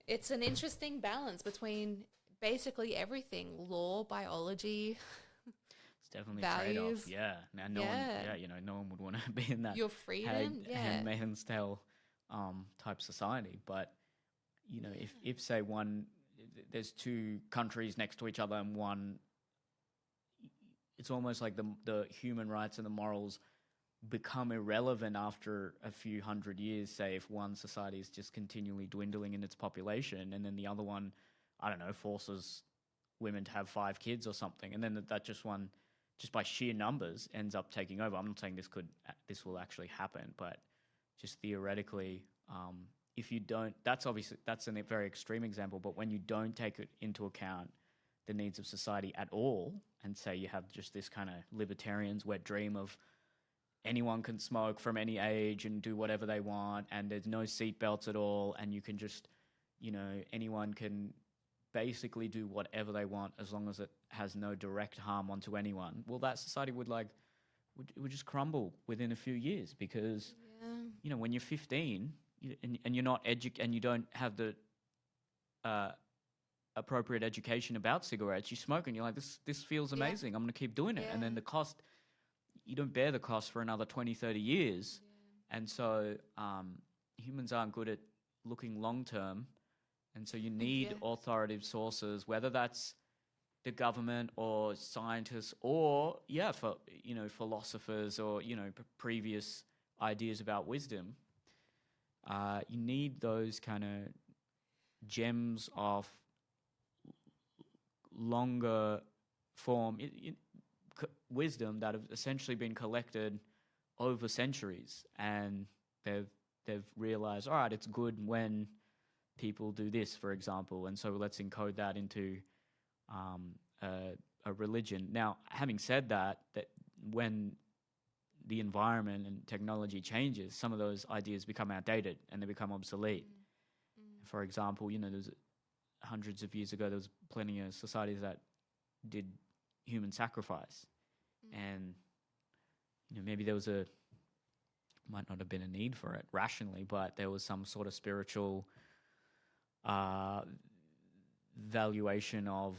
it's an interesting balance between basically everything: law, biology, It's definitely a trade-off. values. Yeah. Now, Yeah. no one would want to be in that Your freedom. Yeah. handmaid's tale type society. But if say there's two countries next to each other, and one, it's almost like the human rights and the morals become irrelevant after a few hundred years. Say if one society is just continually dwindling in its population, and then the other one, I don't know, forces women to have 5 kids or something, and then that just one, just by sheer numbers, ends up taking over. I'm not saying this will actually happen, but just theoretically, if you don't, that's a very extreme example. But when you don't take it into account the needs of society at all, and say you have just this kind of libertarian's wet dream of anyone can smoke from any age and do whatever they want, and there's no seatbelts at all, and you can just, anyone can basically do whatever they want as long as it has no direct harm onto anyone. Well, that society would just crumble within a few years because Yeah. when you're 15, and you're not and you don't have the uh, appropriate education about cigarettes, you smoke and you're like, this feels Yeah. amazing. I'm going to keep doing it. And Yeah. then the cost, you don't bear the cost for another 20, 30 years. And so humans aren't good at looking long term. And so you need Yeah. authoritative sources, whether that's the government or scientists or, for, philosophers or, previous ideas about wisdom. You need those kind of gems of longer form wisdom that have essentially been collected over centuries, and they've realized, all right, it's good when people do this, for example, and so let's encode that into a religion. Now, having said that when the environment and technology changes, some of those ideas become outdated and they become obsolete. For example, there's hundreds of years ago, there was plenty of societies that did human sacrifice, and maybe there was might not have been a need for it rationally, but there was some sort of spiritual valuation of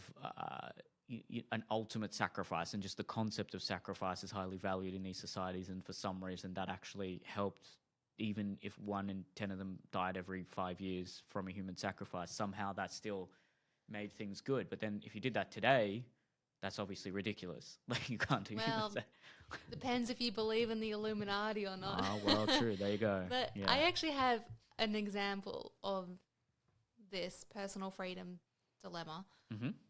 an ultimate sacrifice, and just the concept of sacrifice is highly valued in these societies, and for some reason that actually helped. Even if 1 in 10 of them died every 5 years from a human sacrifice, somehow that still made things good. But then if you did that today, that's obviously ridiculous. Like, you can't do Well, depends if you believe in the Illuminati or not. well, true. There you go. But yeah. I actually have an example of this personal freedom dilemma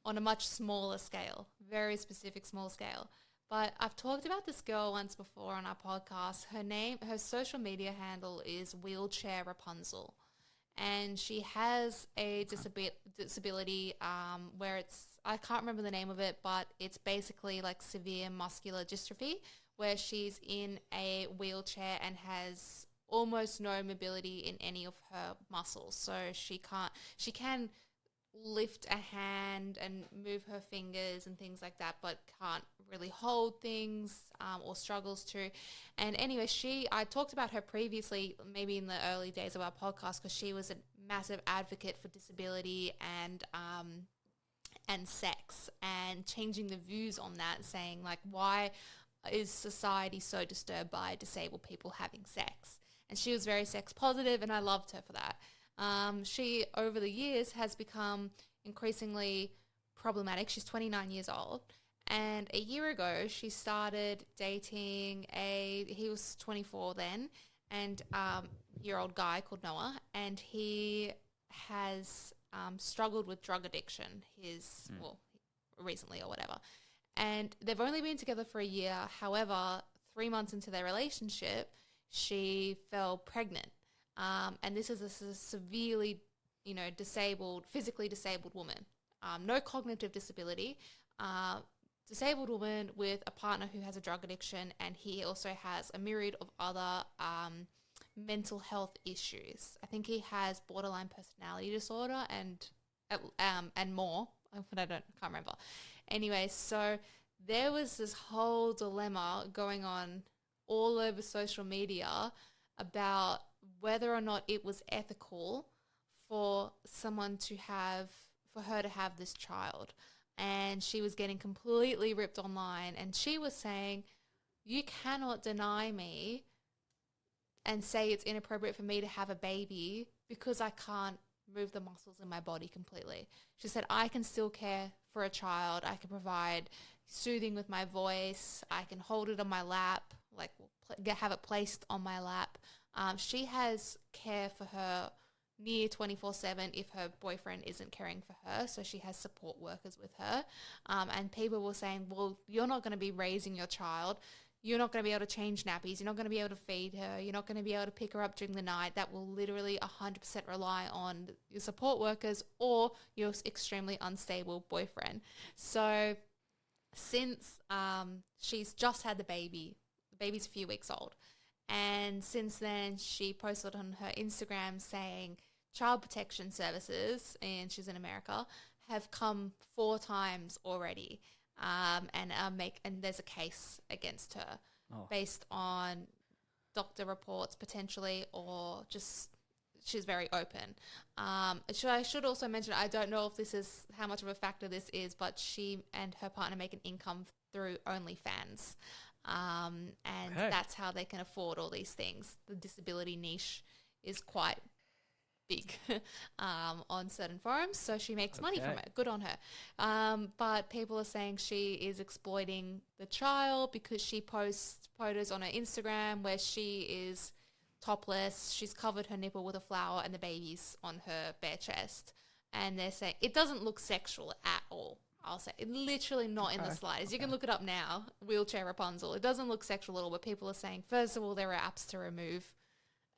on a much smaller scale, very specific small scale. But I've talked about this girl once before on our podcast. Her social media handle is Wheelchair Rapunzel. And she has a disability where I can't remember the name of it, but it's basically like severe muscular dystrophy, where she's in a wheelchair and has almost no mobility in any of her muscles. So she can lift a hand and move her fingers and things like that, but can't really hold things or struggles to. And anyway, I talked about her previously, maybe in the early days of our podcast, because she was a massive advocate for disability and sex, and changing the views on that, saying like, why is society so disturbed by disabled people having sex? And she was very sex positive, and I loved her for that. She, over the years, has become increasingly problematic. She's 29 years old. And a year ago, she started dating he was 24 then, and year-old guy called Noah. And he has struggled with drug addiction recently or whatever. And they've only been together for a year. However, 3 months into their relationship, she fell pregnant. And this is a severely, physically disabled woman. No cognitive disability. Disabled woman with a partner who has a drug addiction, and he also has a myriad of other mental health issues. I think he has borderline personality disorder and more, but I can't remember. Anyway, so there was this whole dilemma going on all over social media about whether or not it was ethical for her to have this child. And she was getting completely ripped online, and she was saying, you cannot deny me and say it's inappropriate for me to have a baby because I can't move the muscles in my body completely. She said, I can still care for a child. I can provide soothing with my voice. I can hold it on my lap, like have it placed on my lap. She has care for her near 24/7 if her boyfriend isn't caring for her. So she has support workers with her. And people were saying, well, you're not going to be raising your child. You're not going to be able to change nappies. You're not going to be able to feed her. You're not going to be able to pick her up during the night. That will literally 100% rely on your support workers or your extremely unstable boyfriend. So since she's just had the baby's a few weeks old. And since then, she posted on her Instagram saying Child Protection Services, and she's in America, have come 4 times already, and there's a case against her based on doctor reports potentially, or just she's very open. I should also mention, I don't know if this is how much of a factor this is, but she and her partner make an income through OnlyFans. And Okay. that's how they can afford all these things. The disability niche is quite big on certain forums, so she makes money from Okay. it. Good on her. But people are saying she is exploiting the child because she posts photos on her Instagram where she is topless. She's covered her nipple with a flower and the baby's on her bare chest. And they're saying it doesn't look sexual at all. I'll say literally not in the Okay. slightest. You can Okay. look it up now. Wheelchair Rapunzel. It doesn't look sexual at all. But people are saying, first of all, there are apps to remove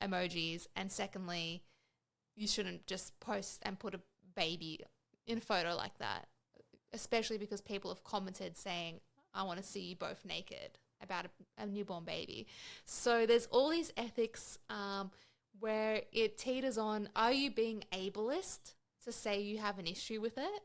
emojis, and secondly, you shouldn't just post and put a baby in a photo like that, especially because people have commented saying, I want to see you both naked about a newborn baby. So there's all these ethics where it teeters on, are you being ableist to say you have an issue with it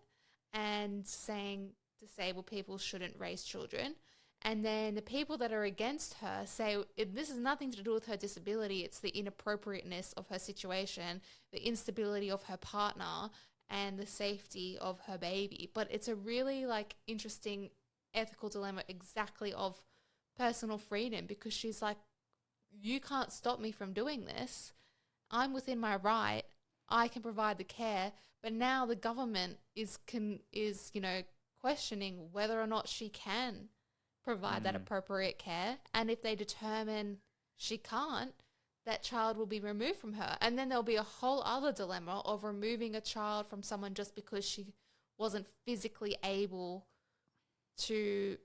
and saying disabled people shouldn't raise children? And then the people that are against her say this has nothing to do with her disability. It's the inappropriateness of her situation, the instability of her partner, and the safety of her baby. But it's a really like interesting ethical dilemma exactly of personal freedom, because she's like, you can't stop me from doing this. I'm within my right. I can provide the care. But now the government is questioning whether or not she can provide that appropriate care. And if they determine she can't, that child will be removed from her. And then there'll be a whole other dilemma of removing a child from someone just because she wasn't physically able to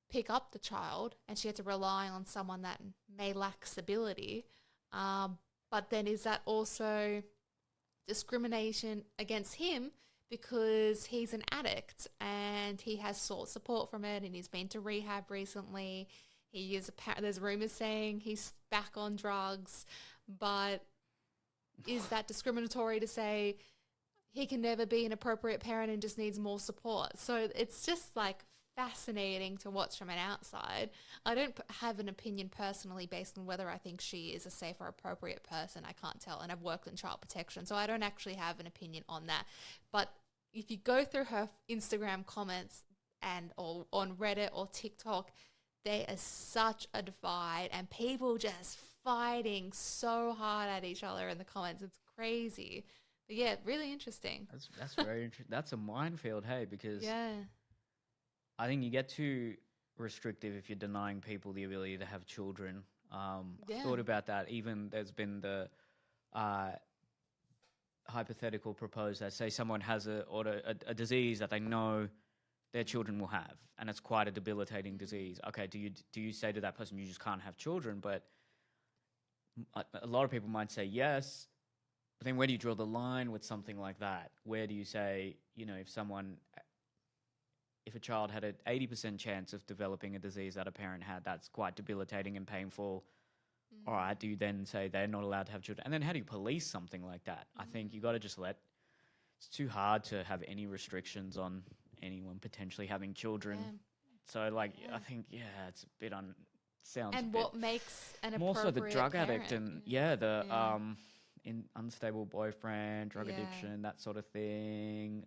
pick up the child and she had to rely on someone that may lack stability. But then is that also discrimination against him because he's an addict and he has sought support from it and he's been to rehab recently? There's rumors saying he's back on drugs, but is that discriminatory to say he can never be an appropriate parent and just needs more support? So it's just like fascinating to watch from an outside. I don't have an opinion personally based on whether I think she is a safe or appropriate person. I can't tell, and I've worked in child protection, so I don't actually have an opinion on that. But if you go through her Instagram comments or on Reddit or TikTok, there is such a divide and people just fighting so hard at each other in the comments. It's crazy. But yeah, really interesting. That's very interesting. That's a minefield, hey, because Yeah. I think you get too restrictive if you're denying people the ability to have children. I've Yeah. thought about that. Even there's been the hypothetical proposed that say someone has a disease that they know their children will have, and it's quite a debilitating disease. Okay, do you say to that person you just can't have children? But a lot of people might say yes. But then where do you draw the line with something like that? Where do you say, if a child had an 80% chance of developing a disease that a parent had, that's quite debilitating and painful. All right, do you then say they're not allowed to have children? And then how do you police something like that? I think you got to just it's too hard to have any restrictions on anyone potentially having children. Yeah. So, I think, it's a bit sounds And a bit what makes an more so the appropriate drug addict parent? and the Yeah. in unstable boyfriend, drug Yeah. addiction, that sort of thing.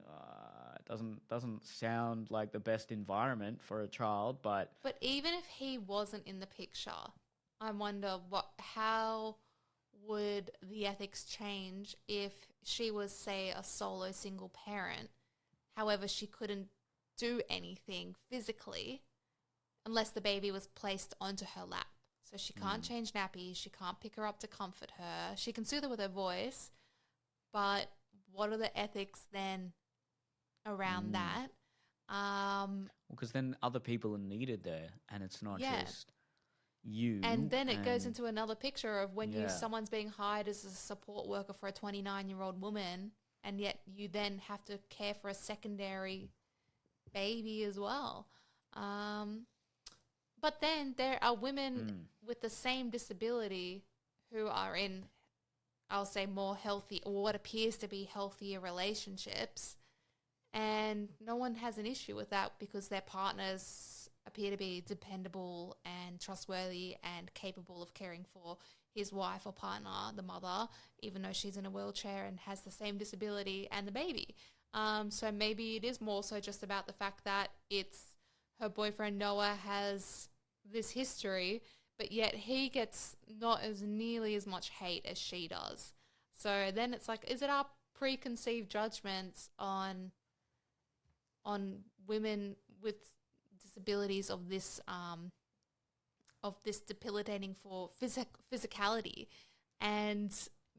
It doesn't sound like the best environment for a child, but But even if he wasn't in the picture, I wonder how would the ethics change if she was, say, a solo single parent. However, she couldn't do anything physically unless the baby was placed onto her lap. So she can't change nappies, she can't pick her up to comfort her. She can soothe her with her voice, but what are the ethics then around that? because then other people are needed there, and it's not Yeah. just you. And then it goes and- into another picture of when Yeah. someone's being hired as a support worker for a 29-year-old woman, and yet you then have to care for a secondary baby as well. But then there are women with the same disability who are in, I'll say, more healthy, or what appears to be healthier relationships, and no one has an issue with that because their partners appear to be dependable and trustworthy and capable of caring for his wife or partner, the mother, even though she's in a wheelchair and has the same disability and the baby. So maybe it is more so just about the fact that it's her boyfriend Noah has this history, but yet he gets not as nearly as much hate as she does. So then it's like, is it our preconceived judgments on women with disabilities of this debilitating for physicality, and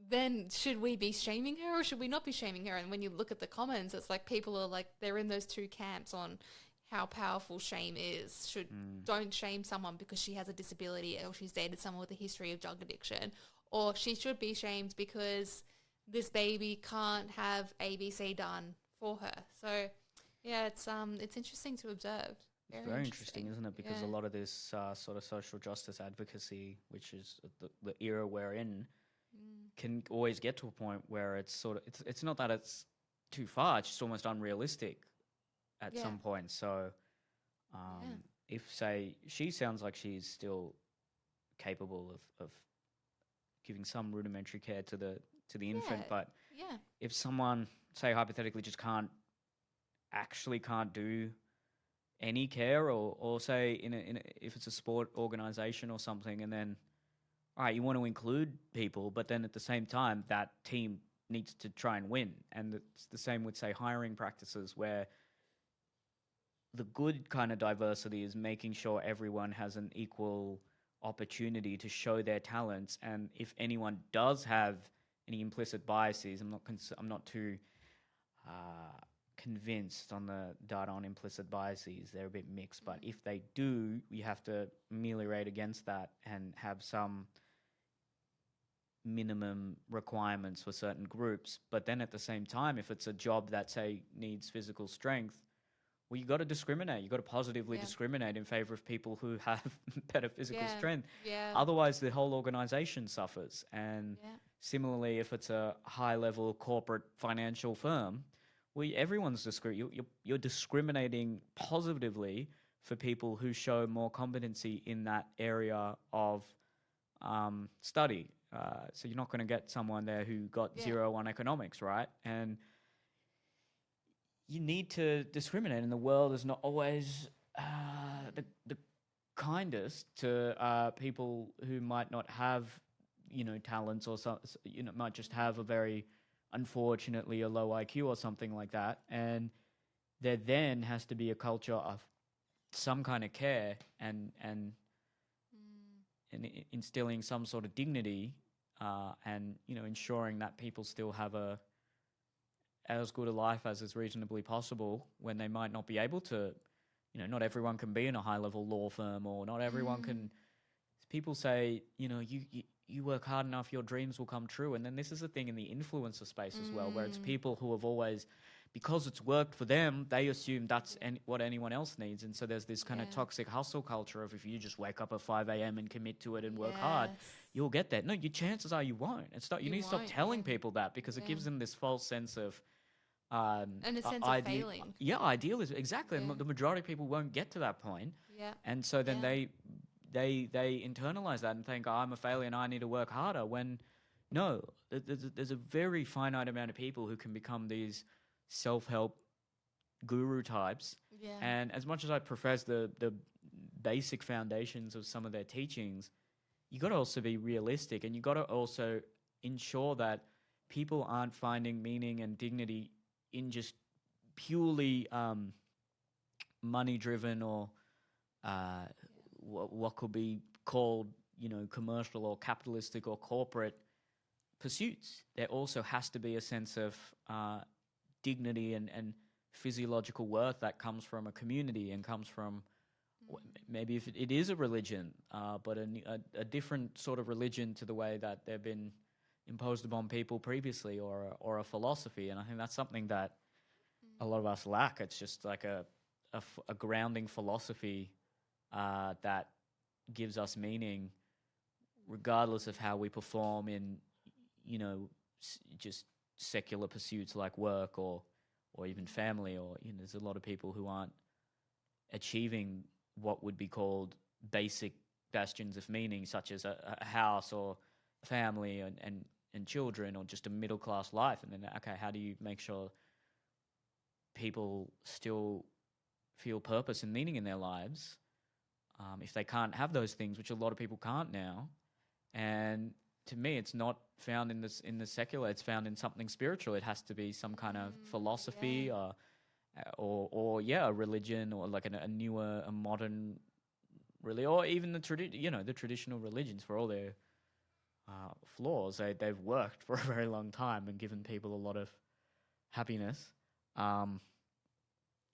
then should we be shaming her or should we not be shaming her? And when you look at the comments, it's like people are like, they're in those two camps on how powerful shame is. Don't shame someone because she has a disability or she's dated someone with a history of drug addiction, or she should be shamed because this baby can't have ABC done for her. So yeah, it's interesting to observe. It's very interesting, isn't it? Because a lot of this sort of social justice advocacy, which is the era we're in, can always get to a point where it's sort of it's not that it's too far; it's just almost unrealistic at some point. So, if say she sounds like she's still capable of giving some rudimentary care to the infant, but if someone, say hypothetically, just can't do any care, or say if it's a sport organization or something, and then all right, you want to include people, but then at the same time that team needs to try and win. And it's the same with, say, hiring practices, where the good kind of diversity is making sure everyone has an equal opportunity to show their talents. And if anyone does have any implicit biases, I'm not too convinced on the data on implicit biases. They're a bit mixed, but if they do, we have to ameliorate against that and have some minimum requirements for certain groups. But then at the same time, if it's a job that, say, needs physical strength, well, you got to discriminate. You got to positively discriminate in favor of people who have better physical strength. Otherwise, the whole organization suffers. And similarly, if it's a high-level corporate financial firm, everyone's you're discriminating positively for people who show more competency in that area of study. So you're not going to get someone there who got 0 on economics, right? And you need to discriminate, and the world is not always the kindest to people who might not have, talents, or might just have a very, unfortunately, a low IQ or something like that. And there then has to be a culture of some kind of care and instilling some sort of dignity, and ensuring that people still have as good a life as is reasonably possible when they might not be able to. Not everyone can be in a high-level law firm, or not everyone can. People say, you work hard enough, your dreams will come true. And then this is a thing in the influencer space as well, where it's people who have always, because it's worked for them, they assume that's what anyone else needs. And so there's this kind of toxic hustle culture of, if you just wake up at 5 a.m. and commit to it and work hard, you'll get that. No, your chances are you won't. You need to stop telling people that, because it gives them this false sense of and a sense of failing. Yeah, idealism. Exactly. The majority of people won't get to that point. Yeah. And so then they internalize that and think, oh, I'm a failure and I need to work harder, when no, there's a very finite amount of people who can become these self-help guru types. Yeah. And as much as I profess the basic foundations of some of their teachings, you got to also be realistic, and you got to also ensure that people aren't finding meaning and dignity in just purely money-driven, or what could be called, commercial or capitalistic or corporate pursuits. There also has to be a sense of dignity and physiological worth that comes from a community and comes from maybe, if it is a religion, but a different sort of religion to the way that they've been imposed upon people previously, or a philosophy. And I think that's something that a lot of us lack. It's just like a grounding philosophy that gives us meaning, regardless of how we perform in, just secular pursuits like work, or even family, or there's a lot of people who aren't achieving what would be called basic bastions of meaning, such as a house, or family and children, or just a middle class life. And then, okay, how do you make sure people still feel purpose and meaning in their lives if they can't have those things, which a lot of people can't now? And to me, it's not found in the secular. It's found in something spiritual. It has to be some kind of philosophy, Yeah. or yeah, a religion, or like a newer, a modern, really, or even the traditional religions, for all their flaws. They've worked for a very long time and given people a lot of happiness. Um,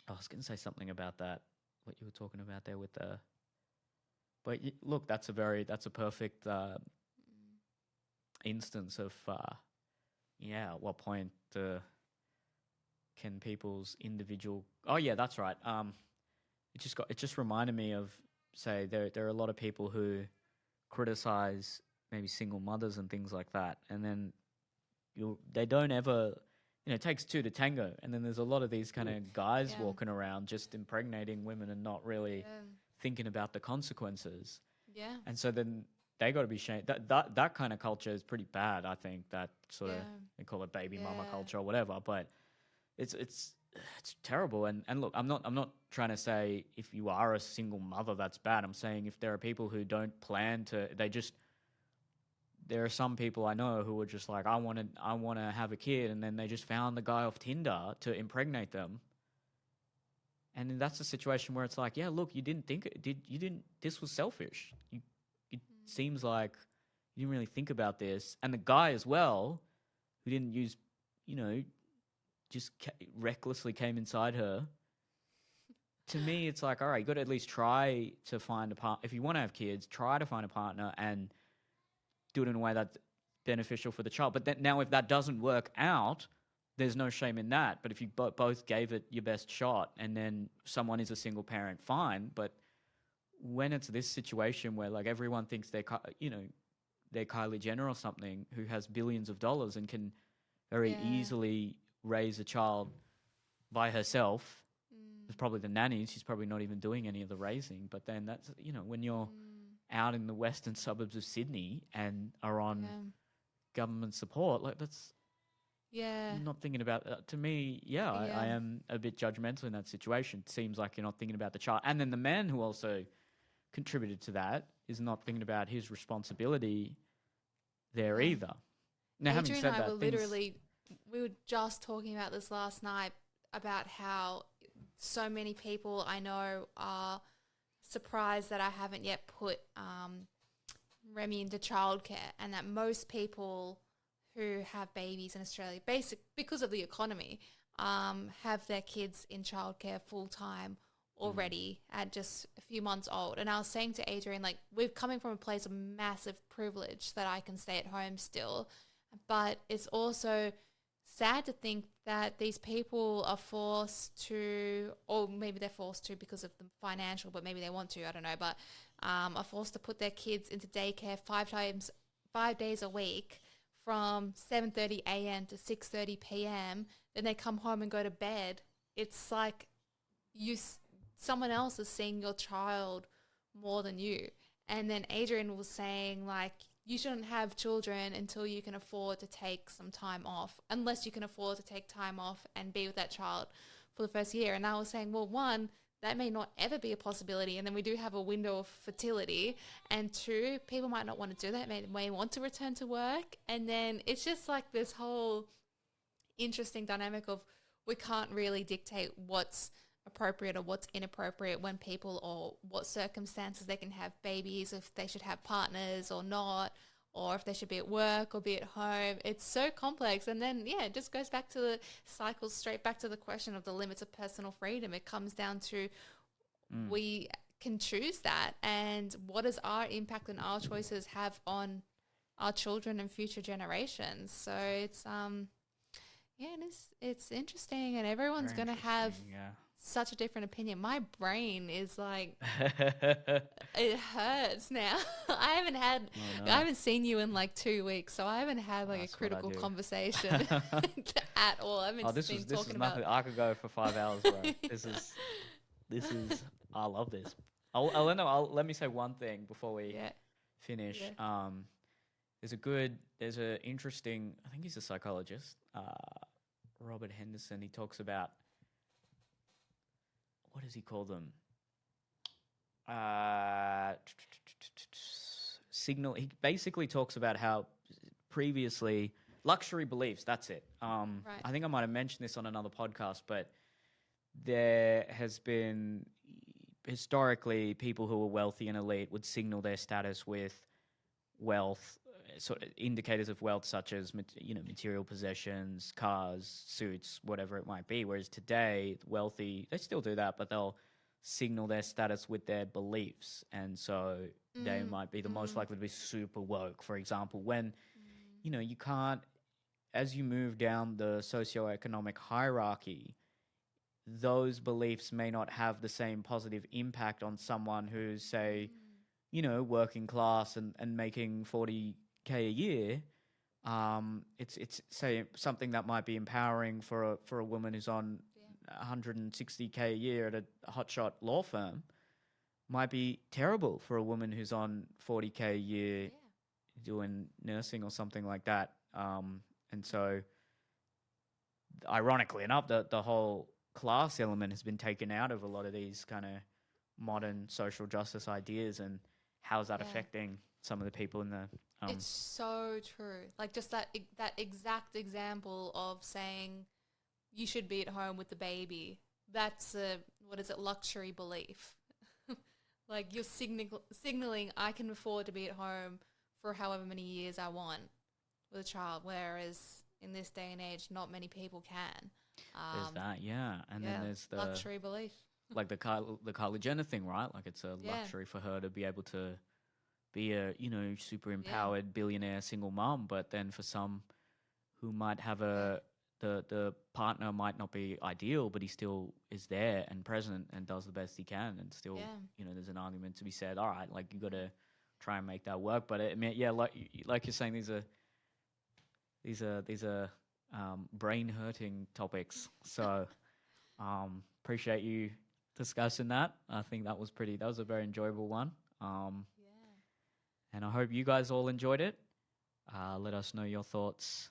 I was going to say something about that. What you were talking about there with the, but look, that's a perfect instance of yeah. At what point can people's individual? Oh yeah, that's right. It just reminded me of, say, there are a lot of people who criticize maybe single mothers and things like that, and then they don't ever, it takes two to tango, and then there's a lot of these kind of guys Yeah. walking around just impregnating women and not really Yeah. thinking about the consequences. Yeah. And so then they got to be shamed. That kind of culture is pretty bad. I think that sort of, Yeah. they call it baby mama Yeah. culture or whatever, but it's terrible. And look, I'm not trying to say if you are a single mother that's bad. I'm saying if there are people who don't plan to, there are some people I know who are just like, I want to have a kid, and then they just found the guy off Tinder to impregnate them. And then that's a situation where it's like, yeah, look, this was selfish. It seems like you didn't really think about this. And the guy as well, who didn't use, you know, just recklessly came inside her. To me, it's like, all right, you got to at least try to find a partner. If you want to have kids, try to find a partner and do it in a way that's beneficial for the child. But then, now, if that doesn't work out, there's no shame in that. But if you both gave it your best shot, and then someone is a single parent, fine. But when it's this situation where like everyone thinks they're Kylie Jenner or something, who has billions of dollars and can very Yeah. easily raise a child by herself. There's probably the nannies. She's probably not even doing any of the raising. But then that's, when you're out in the western suburbs of Sydney and are on Yeah. government support, like that's Yeah. not thinking about. To me, yeah, I Yeah. am a bit judgmental in that situation. It seems like you're not thinking about the child, and then the man who also contributed to that is not thinking about his responsibility there Yeah. either. Now, having Adrian said and I that, were we were just talking about this last night about how so many people I know are surprised that I haven't yet put Remy into childcare, and that most people who have babies in Australia, because of the economy, have their kids in childcare full time already at just a few months old. And I was saying to Adrian, like, we're coming from a place of massive privilege that I can stay at home still, but it's also sad to think that these people are forced to, or maybe they're forced to because of the financial, but maybe they want to, I don't know, but are forced to put their kids into daycare 5 days a week from 7:30 a.m. to 6:30 p.m. Then they come home and go to bed. It's like someone else is seeing your child more than you. And then Adrian was saying, like, you shouldn't have children until you can afford to take some time off, unless you can afford to take time off and be with that child for the first year. And I was saying, well, one, that may not ever be a possibility. And then we do have a window of fertility. And two, people might not want to do that, may want to return to work. And then it's just like this whole interesting dynamic of we can't really dictate what's appropriate or what's inappropriate when people, or what circumstances they can have babies, if they should have partners or not, or if they should be at work or be at home. It's so complex. And then, yeah, it just goes back to the cycle, straight back to the question of the limits of personal freedom. It comes down to we can choose that, and what does our impact and our choices have on our children and future generations. So it's yeah, it's interesting, and everyone's Very going to have interesting, yeah. such a different opinion. My brain is like, it hurts now. I haven't seen you in like 2 weeks, so I haven't had like That's a what I critical do. conversation at all. I haven't This been is talking about. nothing. I could go for 5 hours, bro. This is. I love this. Let me say one thing before we Yeah, finish. yeah. there's a interesting, I think he's a psychologist, Robert Henderson. He talks about, what does he call them? Signal. He basically talks about how previously luxury beliefs. That's it. Right. I think I might have mentioned this on another podcast, but there has been historically people who were wealthy and elite would signal their status with wealth, sort of indicators of wealth such as material possessions, cars, suits, whatever it might be. Whereas today, wealthy, they still do that, but they'll signal their status with their beliefs, and so they might be the most likely to be super woke. For example, when you can't, as you move down the socioeconomic hierarchy, those beliefs may not have the same positive impact on someone who's, say, working class and making 40K a year. It's say something that might be empowering for a woman who's on 160K a year at a hotshot law firm, might be terrible for a woman who's on 40K a year doing nursing or something like that. And so, ironically enough, the whole class element has been taken out of a lot of these kind of modern social justice ideas, and how's that affecting some of the people in the It's so true. Like just that exact example of saying you should be at home with the baby. That's a luxury belief. Like you're signaling I can afford to be at home for however many years I want with a child, whereas in this day and age, not many people can. There's that, and then there's the luxury belief, like the Kylie Jenner thing, right? Like it's a luxury for her to be able to be a super empowered billionaire single mom, but then for some who might have the partner might not be ideal, but he still is there and present and does the best he can, and still there's an argument to be said. All right, like you got to try and make that work, but like you're saying, these are brain hurting topics. So appreciate you discussing that. I think that was a very enjoyable one. And I hope you guys all enjoyed it. Let us know your thoughts.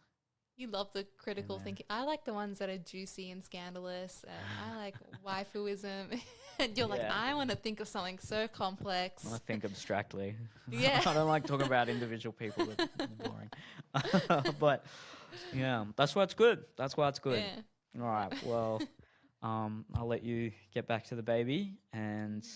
You love the critical thinking. I like the ones that are juicy and scandalous, and I like waifuism. And you're like, I want to think of something so complex. I think abstractly. Yeah. I don't like talking about individual people. It's boring. But that's why it's good. Yeah. All right. Well, I'll let you get back to the baby. And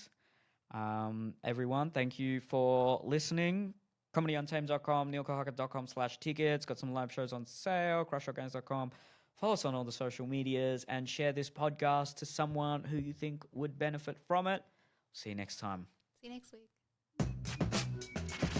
everyone, thank you for listening. ComedyUntamed.com, neilkohaka.com/tickets. Got some live shows on sale. CrushRockGames.com. Follow us on all the social medias and share this podcast to someone who you think would benefit from it. See you next time. See you next week.